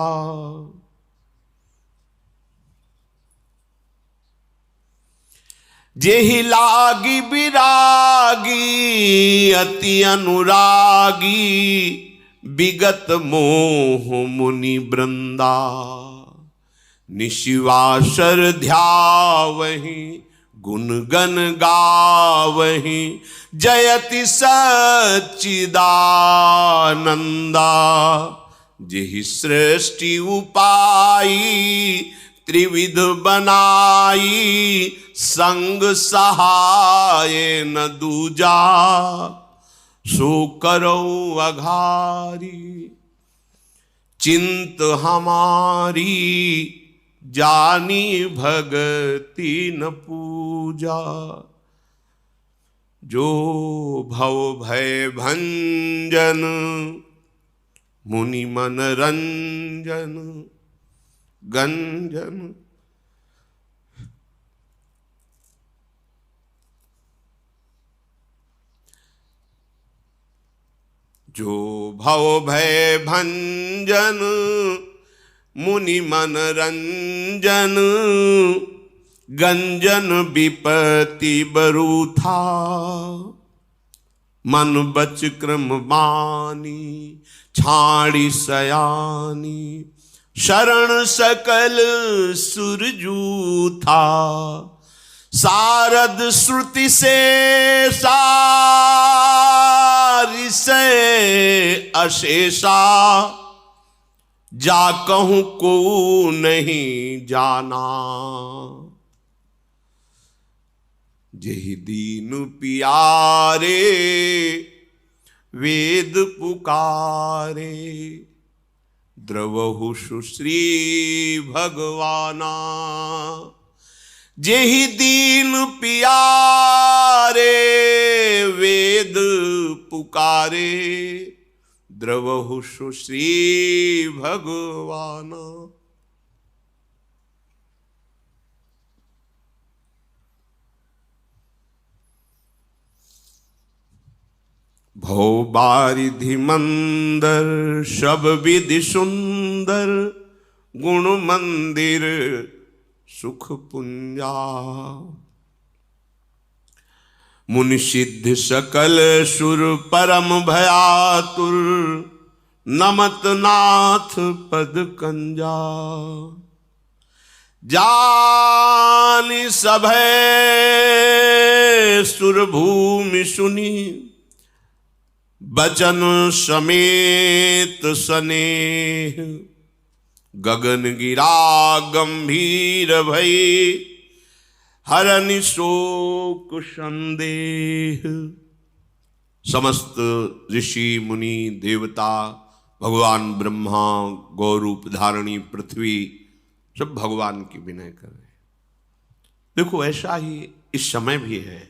जेहि लागी विरागी अति अनुरागी, विगत मोह मुनि वृंदा। निशिवासर ध्यावहि गुण गण गावहि, जयति सच्चिदानंदा। जेहि सृष्टि उपाई त्रिविध बनाई, संग सहाय न दूजा। सो करो अघारी चिंत हमारी, जानी भगति न पूजा। जो भव भय भंजन मुनि मन रंजन गंजन। जो भव भय भंजन मुनि मन रंजन, गंजन विपति बरूथा। मन बच क्रम बानी छाड़ी सयानी, शरण सकल सुरजूथा। सारद श्रुति से सारि से अशेषा, जा कहूं को नहीं जाना। जेहि दीन पियारे वेद पुकारे, द्रवहु सुश्री भगवाना। जेहि दीन पियारे वेद पुकारे, द्रवहु सुश्री भगवान। भव बारिधि मंदर सब विधि सुंदर, गुण मंदिर सुख पुंजा। मुनि सिद्ध सकल सुर परम भयातुर, नमत नाथ पद कंजा। जानि सभय सुर भूमि सुनी, बचन समेत स्नेह। गगन गिरा गंभीर भई, हरनि शोक संदेह। समस्त ऋषि मुनि देवता, भगवान ब्रह्मा, गौरूप धारणी पृथ्वी, सब भगवान की विनय कर रहे हैं। देखो ऐसा ही इस समय भी है,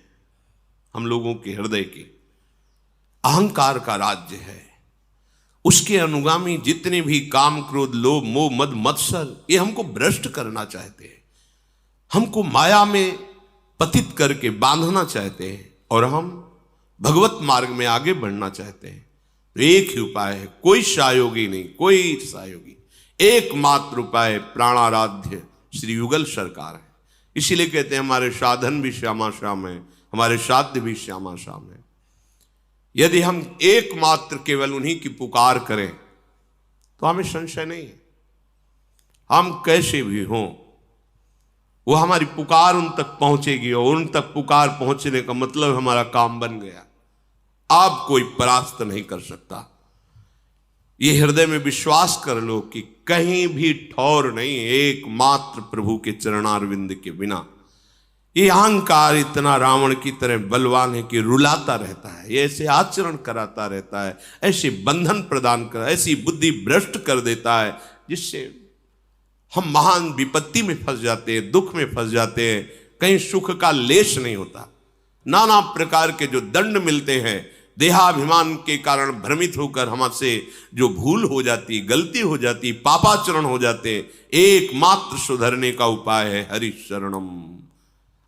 हम लोगों के हृदय के अहंकार का राज्य है। उसके अनुगामी जितने भी काम क्रोध लोभ मोह मद मत्सर, ये हमको भ्रष्ट करना चाहते हैं, हमको माया में पतित करके बांधना चाहते हैं, और हम भगवत मार्ग में आगे बढ़ना चाहते हैं। तो एक ही उपाय है, कोई सहयोगी नहीं, कोई सहयोगी, एकमात्र उपाय प्राणाराध्य श्री युगल सरकार है। इसीलिए कहते हैं हमारे साधन भी श्यामा श्याम है, हमारे साध्य भी श्यामा श्याम है। यदि हम एकमात्र केवल उन्हीं की पुकार करें तो हमें संशय नहीं है, हम कैसे भी हों वो हमारी पुकार उन तक पहुंचेगी, और उन तक पुकार पहुंचने का मतलब हमारा काम बन गया। आप कोई परास्त नहीं कर सकता। ये हृदय में विश्वास कर लो कि कहीं भी ठौर नहीं, एकमात्र प्रभु के चरणारविंद के बिना। ये अहंकार इतना रावण की तरह बलवान है कि रुलाता रहता है, ये ऐसे आचरण कराता रहता है, ऐसे बंधन प्रदान कर, ऐसी बुद्धि भ्रष्ट कर देता है, जिससे हम महान विपत्ति में फंस जाते हैं, दुख में फंस जाते हैं। कहीं सुख का लेश नहीं होता। नाना प्रकार के जो दंड मिलते हैं, देहाभिमान के कारण भ्रमित होकर हमसे जो भूल हो जाती, गलती हो जाती, पापाचरण हो जाते, एकमात्र सुधरने का उपाय है हरि शरणम।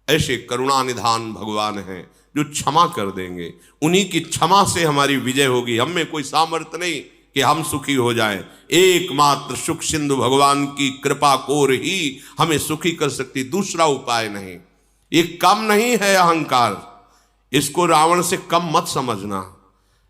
ऐसे करुणा निधान भगवान हैं जो क्षमा कर देंगे, उन्हीं की क्षमा से हमारी विजय होगी। हम में कोई सामर्थ्य नहीं कि हम सुखी हो जाएं, एकमात्र सुख सिंधु भगवान की कृपा कोर ही हमें सुखी कर सकती, दूसरा उपाय नहीं। ये कम नहीं है अहंकार, इसको रावण से कम मत समझना।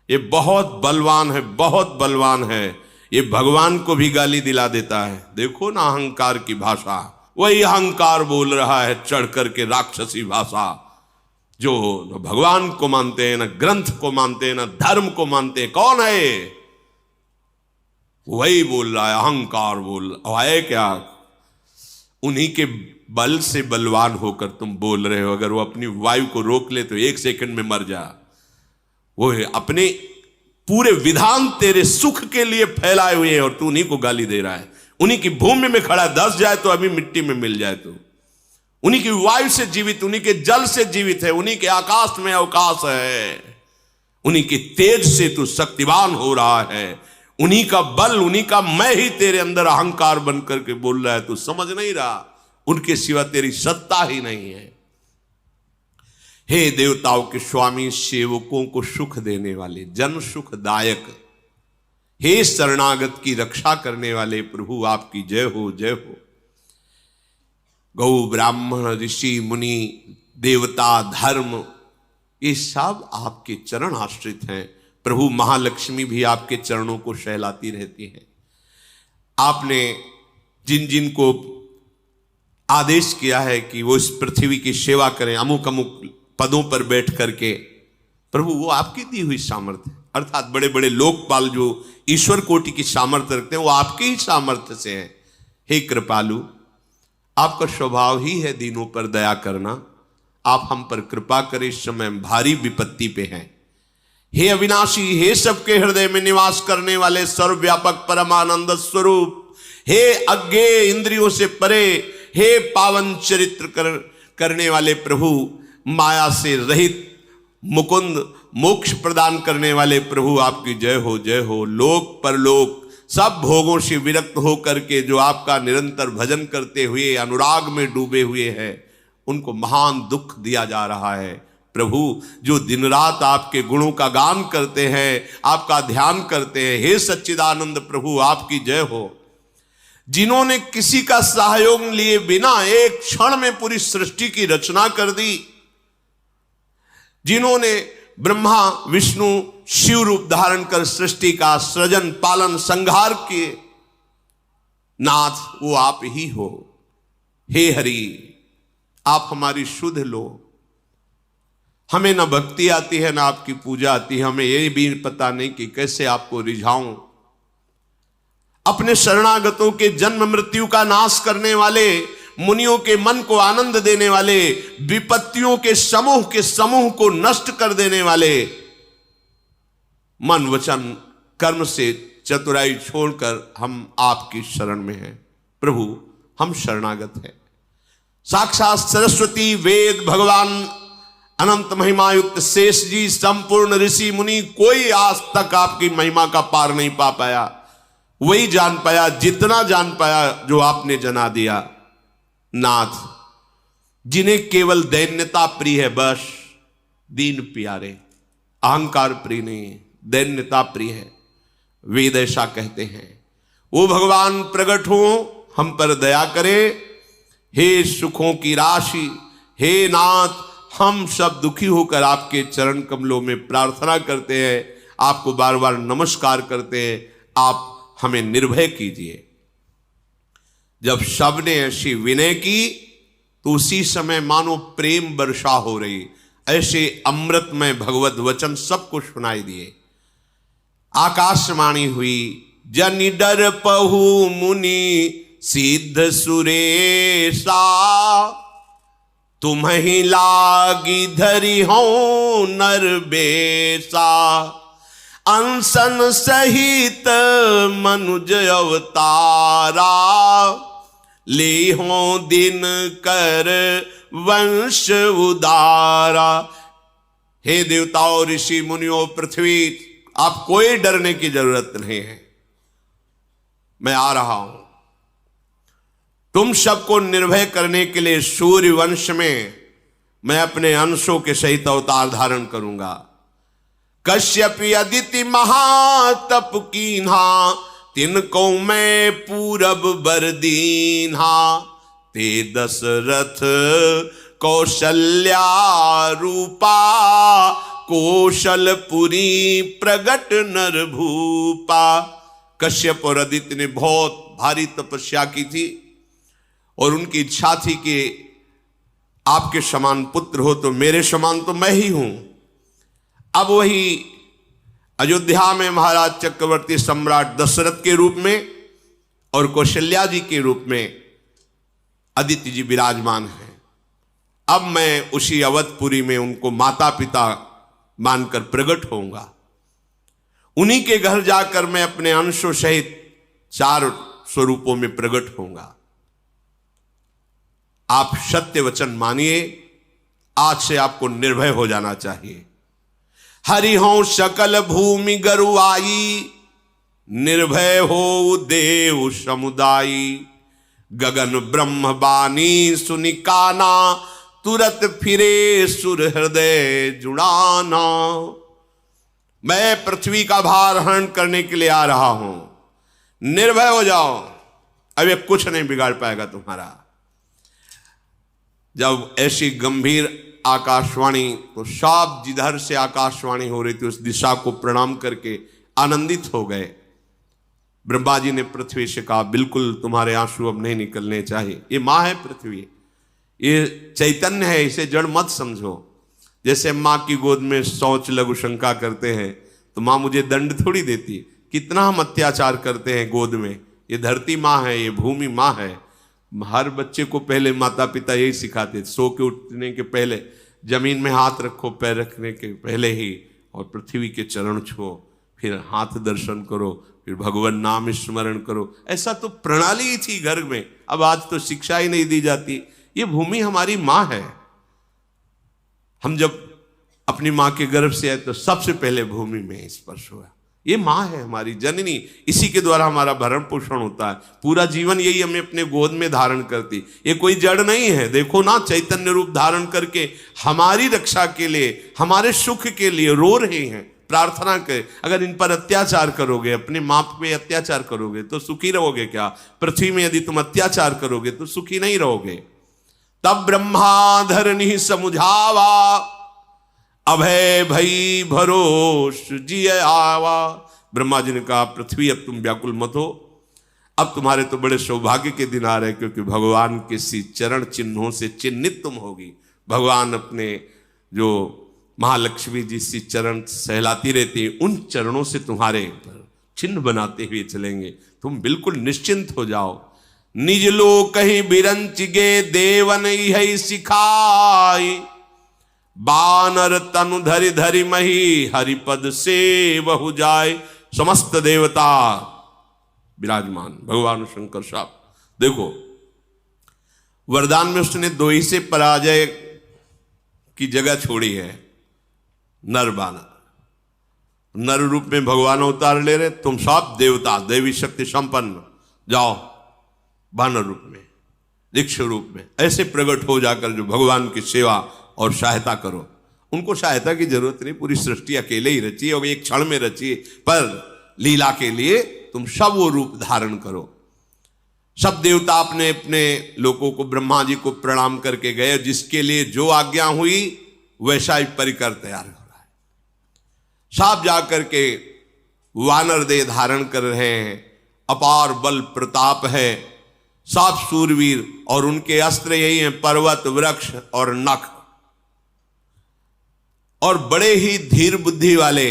ये बहुत बलवान है, बहुत बलवान है। ये भगवान को भी गाली दिला देता है। देखो ना अहंकार की भाषा, वही अहंकार बोल रहा है चढ़ करके राक्षसी भाषा, जो न भगवान को मानते हैं, न ग्रंथ को मानते हैं, न धर्म को मानते हैं। कौन है? वही बोल रहा है, अहंकार बोल है क्या? उन्हीं के बल से बलवान होकर तुम बोल रहे हो। अगर वो अपनी वायु को रोक ले तो 1 सेकंड में मर जा। वो अपने पूरे विधान तेरे सुख के लिए फैलाए हुए हैं और तू उन्हीं को गाली दे रहा है। उन्हीं की भूमि में खड़ा धस जाए तो अभी मिट्टी में मिल जाए। तो उन्हीं की वायु से जीवित, उन्हीं के जल से जीवित है, उन्हीं के आकाश में अवकाश है, उन्हीं के तेज से तू शक्तिवान हो रहा है। उन्हीं का बल, उन्हीं का मैं ही तेरे अंदर अहंकार बन करके बोल रहा है। तू समझ नहीं रहा, उनके सिवा तेरी सत्ता ही नहीं है। हे देवताओं के स्वामी, सेवकों को सुख देने वाले, जन सुखदायक, हे शरणागत की रक्षा करने वाले प्रभु, आपकी जय हो, जय हो। गौ ब्राह्मण ऋषि मुनि देवता धर्म, ये सब आपके चरण आश्रित हैं। प्रभु महालक्ष्मी भी आपके चरणों को सहलाती रहती हैं। आपने जिन जिन को आदेश किया है कि वो इस पृथ्वी की सेवा करें, अमुक अमुक पदों पर बैठ करके, प्रभु वो आपकी दी हुई सामर्थ्य, अर्थात बड़े बड़े लोकपाल जो ईश्वर कोटि की सामर्थ्य रखते हैं, वो आपके ही सामर्थ्य से हैं। हे कृपालु, आपका स्वभाव ही है दीनों पर दया करना। आप हम पर कृपा करें, इस समय भारी विपत्ति पे हैं। हे अविनाशी, हे सबके हृदय में निवास करने वाले सर्वव्यापक परमानंद स्वरूप, हे अज्ञेय इंद्रियों से परे, हे पावन चरित्र करने वाले प्रभु, माया से रहित मुकुंद, मोक्ष प्रदान करने वाले प्रभु आपकी जय हो, जय हो। लोक परलोक सब भोगों से विरक्त होकर के जो आपका निरंतर भजन करते हुए अनुराग में डूबे हुए हैं, उनको महान दुख दिया जा रहा है। प्रभु जो दिन रात आपके गुणों का गान करते हैं, आपका ध्यान करते हैं, हे सच्चिदानंद प्रभु आपकी जय हो। जिन्होंने किसी का सहयोग लिए बिना एक क्षण में पूरी सृष्टि की रचना कर दी, जिन्होंने ब्रह्मा विष्णु शिव रूप धारण कर सृष्टि का सृजन पालन संहार किए, नाथ वो आप ही हो। हे हरि आप हमारी शुद्ध लो। हमें ना भक्ति आती है ना आपकी पूजा आती है, हमें ये भी पता नहीं कि कैसे आपको रिझाऊं। अपने शरणागतों के जन्म मृत्यु का नाश करने वाले, मुनियों के मन को आनंद देने वाले, विपत्तियों के समूह को नष्ट कर देने वाले, मन वचन कर्म से चतुराई छोड़कर हम आपकी शरण में हैं। प्रभु हम शरणागत हैं। साक्षात सरस्वती, वेद, भगवान, अनंत महिमा युक्त शेष जी, संपूर्ण ऋषि मुनि, कोई आज तक आपकी महिमा का पार नहीं पा पाया। वही जान पाया जितना जान पाया जो आपने जना दिया। नाथ जिन्हें केवल दैन्यता प्रिय है, बस दीन प्यारे, अहंकार प्रिय नहीं, दैन्यता प्रिय है। वेद ऐसा कहते हैं। वो भगवान प्रकट हो, हम पर दया करे। हे सुखों की राशि, हे नाथ, हम सब दुखी होकर आपके चरण कमलों में प्रार्थना करते हैं, आपको बार बार नमस्कार करते हैं। आप हमें निर्भय कीजिए। जब सबने ऐसी विनय की तो उसी समय मानो प्रेम वर्षा हो रही, ऐसे अमृतमय भगवत वचन सबको सुनाई दिए। आकाशवाणी हुई, जनि डर पहु मुनि सिद्ध सुरेशा, तुम्हि लागी धरि हो नर बेसा, अंसन सहित मनुज अवतारा, ले हो दिन कर वंश उदारा। हे देवताओं, ऋषि मुनियों, पृथ्वी, आप कोई डरने की जरूरत नहीं है। मैं आ रहा हूं तुम सबको निर्भय करने के लिए। सूर्य वंश में मैं अपने अंशों के सहित अवतार धारण करूंगा। कश्यप अदिति महातप कीन्हा, तिनको मैं पूरब बर दीन्हा, ते दशरथ कौशल्या रूपा, कौशलपुरी प्रगट नर भूपा। कश्यप और अदिति ने बहुत भारी तपस्या की थी और उनकी इच्छा थी कि आपके समान पुत्र हो तो मेरे समान तो मैं ही हूं। अब वही अयोध्या में महाराज चक्रवर्ती सम्राट दशरथ के रूप में और कौशल्या जी के रूप में अदिति जी विराजमान हैं। अब मैं उसी अवधपुरी में उनको माता पिता मानकर प्रकट होऊंगा। उन्हीं के घर जाकर मैं अपने अंशों सहित 4 स्वरूपों में प्रकट होऊंगा। आप सत्य वचन मानिए। आज से आपको निर्भय हो जाना चाहिए। हरि हो सकल भूमि गरुआई, निर्भय हो देव समुदायी, गगन ब्रह्म बानी सुनिकाना, तुरत फिरे सुर हृदय जुड़ाना। मैं पृथ्वी का भार हरण करने के लिए आ रहा हूं, निर्भय हो जाओ। अब ये कुछ नहीं बिगाड़ पाएगा तुम्हारा। जब ऐसी गंभीर आकाशवाणी, तो सब जिधर से आकाशवाणी हो रही थी उस दिशा को प्रणाम करके आनंदित हो गए। ब्रह्मा जी ने पृथ्वी से कहा, बिल्कुल तुम्हारे आंसू अब नहीं निकलने चाहिए। ये माँ है पृथ्वी, ये चैतन्य है, इसे जड़ मत समझो। जैसे माँ की गोद में शौच लघु शंका करते हैं तो माँ मुझे दंड थोड़ी देती। कितना हम अत्याचार करते हैं गोद में। ये धरती माँ है, ये भूमि माँ है। हर बच्चे को पहले माता पिता यही सिखाते, सो के उठने के पहले जमीन में हाथ रखो, पैर रखने के पहले ही, और पृथ्वी के चरण छुओ, फिर हाथ दर्शन करो, फिर भगवान नाम स्मरण करो। ऐसा तो प्रणाली ही थी घर में। अब आज तो शिक्षा ही नहीं दी जाती। ये भूमि हमारी माँ है। हम जब अपनी माँ के गर्भ से आए तो सबसे पहले भूमि में स्पर्श हुआ। ये माँ है हमारी जननी, इसी के द्वारा हमारा भरण पोषण होता है। पूरा जीवन यही हमें अपने गोद में धारण करती। ये कोई जड़ नहीं है, देखो ना चैतन्य रूप धारण करके हमारी रक्षा के लिए, हमारे सुख के लिए रो रहे हैं, प्रार्थना कर। अगर इन पर अत्याचार करोगे, अपने माँ पे अत्याचार करोगे तो सुखी रहोगे क्या? पृथ्वी में यदि तुम अत्याचार करोगे तो सुखी नहीं रहोगे। तब ब्रह्मा धरनी समुझावा, अभय भई भरोस जिय आवा। ब्रह्मा जी ने कहा, पृथ्वी अब तुम व्याकुल मत हो, अब तुम्हारे तो बड़े सौभाग्य के दिन आ रहे, क्योंकि भगवान के सी चरण चिन्हों से चिन्हित तुम होगी। भगवान अपने जो महालक्ष्मी जी सी चरण सहलाती रहती है, उन चरणों से तुम्हारे चिन्ह बनाते हुए चलेंगे। तुम बिल्कुल निश्चिंत हो जाओ। निज लोक कहीं बिरंच गे देवन है सिखाई, बानर तनु धरि धरि मही हरिपद से बहु जाए। समस्त देवता विराजमान, भगवान शंकर साहब देखो, वरदान में उसने दो ही से पराजय की जगह छोड़ी है। नर बानर, नर रूप में भगवान अवतार ले रहे, तुम सब देवता देवी शक्ति संपन्न जाओ बानर रूप में, दीक्ष रूप में ऐसे प्रकट हो जाकर जो भगवान की सेवा और सहायता करो। उनको सहायता की जरूरत नहीं, पूरी सृष्टि अकेले ही रची है और एक क्षण में रची है, पर लीला के लिए तुम सब वो रूप धारण करो। सब देवता अपने अपने लोगों को ब्रह्मा जी को प्रणाम करके गए, जिसके लिए जो आज्ञा हुई वैसा ही परिकर तैयार हो रहा है। साफ जाकर के वानर देह धारण कर रहे हैं, अपार बल प्रताप है, साफ सूरवीर, और उनके अस्त्र यही हैं पर्वत वृक्ष और नख। और बड़े ही धीर बुद्धि वाले,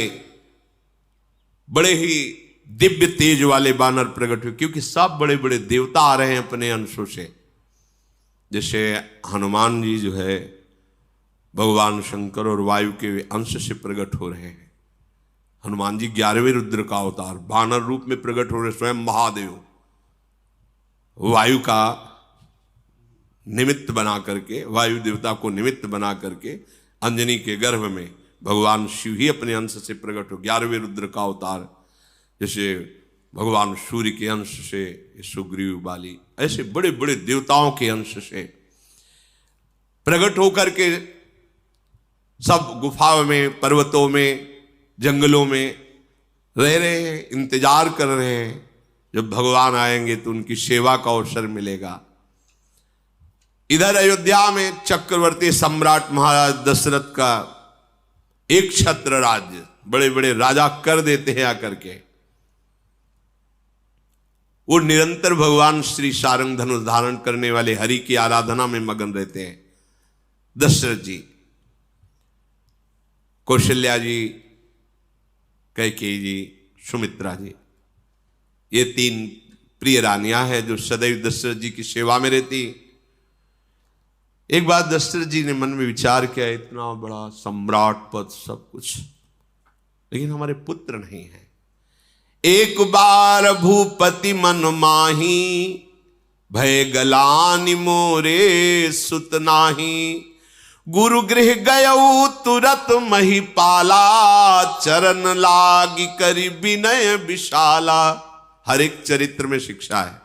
बड़े ही दिव्य तेज वाले बानर प्रकट हुए, क्योंकि सब बड़े बड़े देवता आ रहे हैं अपने अंशों से। जैसे हनुमान जी जो है भगवान शंकर और वायु के अंश से प्रकट हो रहे हैं। हनुमान जी 11वें रुद्र का अवतार बानर रूप में प्रकट हो रहे, स्वयं महादेव वायु का निमित्त बना करके, वायु देवता को निमित्त बना करके अंजनी के गर्भ में भगवान शिव ही अपने अंश से प्रकट हो। 11वें रुद्र का अवतार, जैसे भगवान सूर्य के अंश से सुग्रीव बाली, ऐसे बड़े बड़े देवताओं के अंश से प्रकट होकर के सब गुफाओं में, पर्वतों में, जंगलों में रह रहे हैं, इंतजार कर रहे हैं। जब भगवान आएंगे तो उनकी सेवा का अवसर मिलेगा। इधर अयोध्या में चक्रवर्ती सम्राट महाराज दशरथ का एक छत्र राज्य, बड़े बड़े राजा कर देते हैं आकर के। वो निरंतर भगवान श्री सारंग धनुष धारण करने वाले हरि की आराधना में मगन रहते हैं। दशरथ जी, कौशल्या जी, कैकेयी जी, सुमित्रा जी, ये 3 प्रिय रानियां हैं जो सदैव दशरथ जी की सेवा में रहती। एक बार दशरथ जी ने मन में विचार किया, इतना बड़ा सम्राट पद सब कुछ, लेकिन हमारे पुत्र नहीं है। एक बार भूपति मन माही, भय गलानि मोरे सुत नाही। गुरु गृह गयऊ तुरत महिपाला, चरण लागी करी विनय विशाला। हर एक चरित्र में शिक्षा है।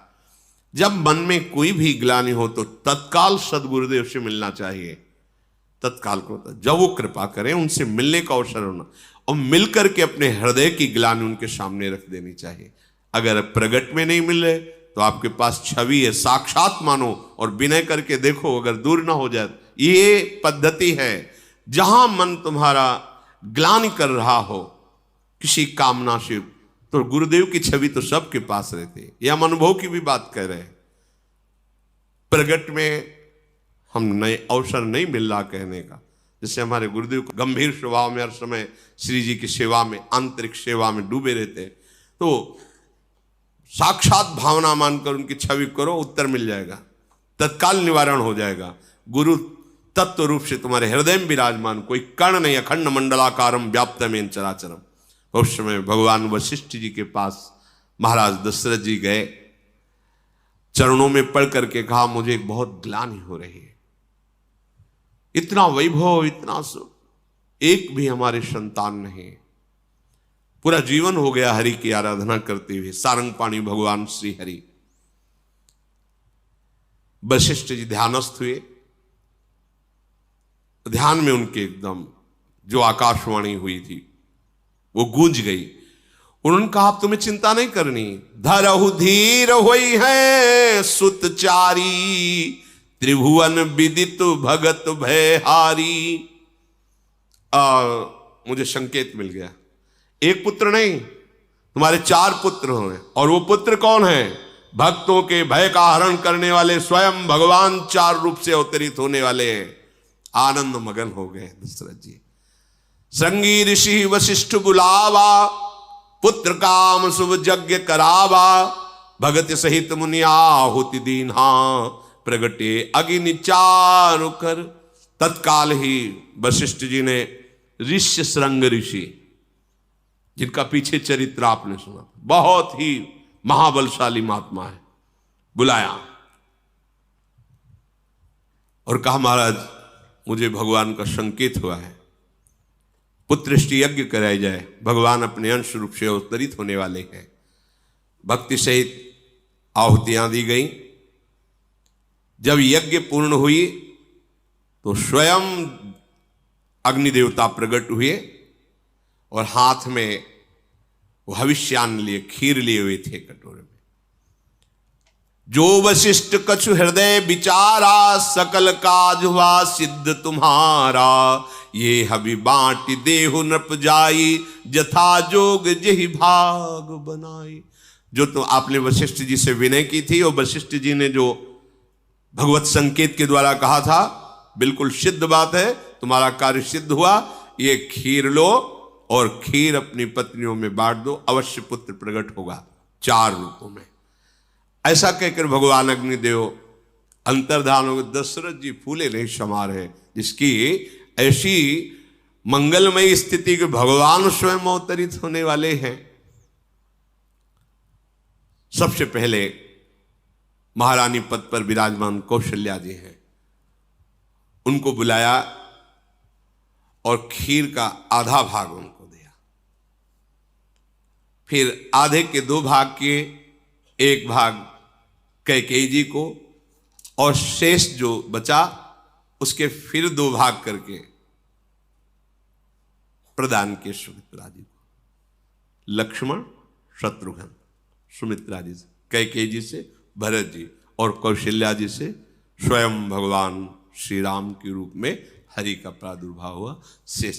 जब मन में कोई भी ग्लानि हो तो तत्काल सदगुरुदेव से मिलना चाहिए। तत्काल को जब वो कृपा करें उनसे मिलने का अवसर होना, और मिलकर के अपने हृदय की ग्लानि उनके सामने रख देनी चाहिए। अगर प्रगट में नहीं मिल रहे तो आपके पास छवि है, साक्षात मानो और विनय करके देखो, अगर दूर ना हो जाए। ये पद्धति है। जहां मन तुम्हारा ग्लानि कर रहा हो किसी कामना से, तो गुरुदेव की छवि तो सबके पास रहती है। यह हम अनुभव की भी बात कह रहे हैं। प्रगट में हम नए अवसर नहीं मिल रहा कहने का। जैसे हमारे गुरुदेव को गंभीर स्वभाव में हर समय श्री जी की सेवा में, आंतरिक सेवा में डूबे रहते हैं, तो साक्षात भावना मानकर उनकी छवि करो, उत्तर मिल जाएगा, तत्काल निवारण हो जाएगा। गुरु तत्व रूप से तुम्हारे हृदय में विराजमान, कोई कर्ण नहीं, अखंड मंडलाकारम व्याप्तमेन चराचरम। उस समय भगवान वशिष्ठ जी के पास महाराज दशरथ जी गए, चरणों में पड़ करके कहा, मुझे बहुत ग्लानि हो रही है, इतना वैभव, इतना सुख, एक भी हमारे संतान नहीं। पूरा जीवन हो गया हरि की आराधना करते हुए। सारंगपाणी भगवान श्री हरि। वशिष्ठ जी ध्यानस्थ हुए। ध्यान में उनके एकदम जो आकाशवाणी हुई थी वो गूंज गई। उन्होंने कहा अब तुम्हें चिंता नहीं करनी। धरहु धीर होई है सुतचारी, त्रिभुवन विदित भगत भयहारी। मुझे संकेत मिल गया। एक पुत्र नहीं, तुम्हारे 4 पुत्र हैं। और वो पुत्र कौन है? भक्तों के भय का हरण करने वाले स्वयं भगवान 4 रूप से अवतरित होने वाले हैं। आनंद मगन हो गए दशरथ जी। संगी ऋषि वशिष्ठ बुलावा, पुत्र काम शुभ यज्ञ करावा। भगत सहित मुनि आहुति दीन्हा, प्रगटे अग्नि चारु कर। तत्काल ही वशिष्ठ जी ने ऋष्य श्रृंग ऋषि, जिनका पीछे चरित्र आपने सुना, बहुत ही महाबलशाली महात्मा है, बुलाया और कहा महाराज मुझे भगवान का संकेत हुआ है, पुत्रष्टि यज्ञ कराया जाए। भगवान अपने अंश रूप से अवतरित होने वाले हैं। भक्ति सहित आहुतियां दी गई। जब यज्ञ पूर्ण हुई तो स्वयं अग्नि देवता प्रकट हुए और हाथ में वो हविष्यान्न लिए, खीर लिए हुए थे कटोरे में। जो वशिष्ठ कछु हृदय विचारा, सकल काज हुआ सिद्ध तुम्हारा। ये हवि बांट देहु नृप जाई, जथा जोग जहि भाग बनाई। जो तो आपने वशिष्ठ जी से विनय की थी और वशिष्ठ जी ने जो भगवत संकेत के द्वारा कहा था, बिल्कुल सिद्ध बात है, तुम्हारा कार्य सिद्ध हुआ। ये खीर लो और खीर अपनी पत्नियों में बांट दो, अवश्य पुत्र प्रकट होगा 4 रूपों में। ऐसा कहकर भगवान अग्निदेव अंतर्धान हो गए। दशरथ जी फूले नहीं समा रहे, जिसकी ऐसी मंगलमयी स्थिति के भगवान स्वयं अवतरित होने वाले हैं। सबसे पहले महारानी पद पर विराजमान कौशल्या जी हैं, उनको बुलाया और खीर का आधा भाग उनको दिया। फिर आधे के 2 भाग किए, 1 भाग कैकेयी जी को और शेष जो बचा उसके फिर 2 भाग करके प्रदान किए सुमित्रा जी को। लक्ष्मण शत्रुघ्न, सुमित्रा जी से, कैकेयी जी से भरत जी और कौशल्या जी से स्वयं भगवान श्री राम के रूप में हरि का प्रादुर्भाव हुआ। शेष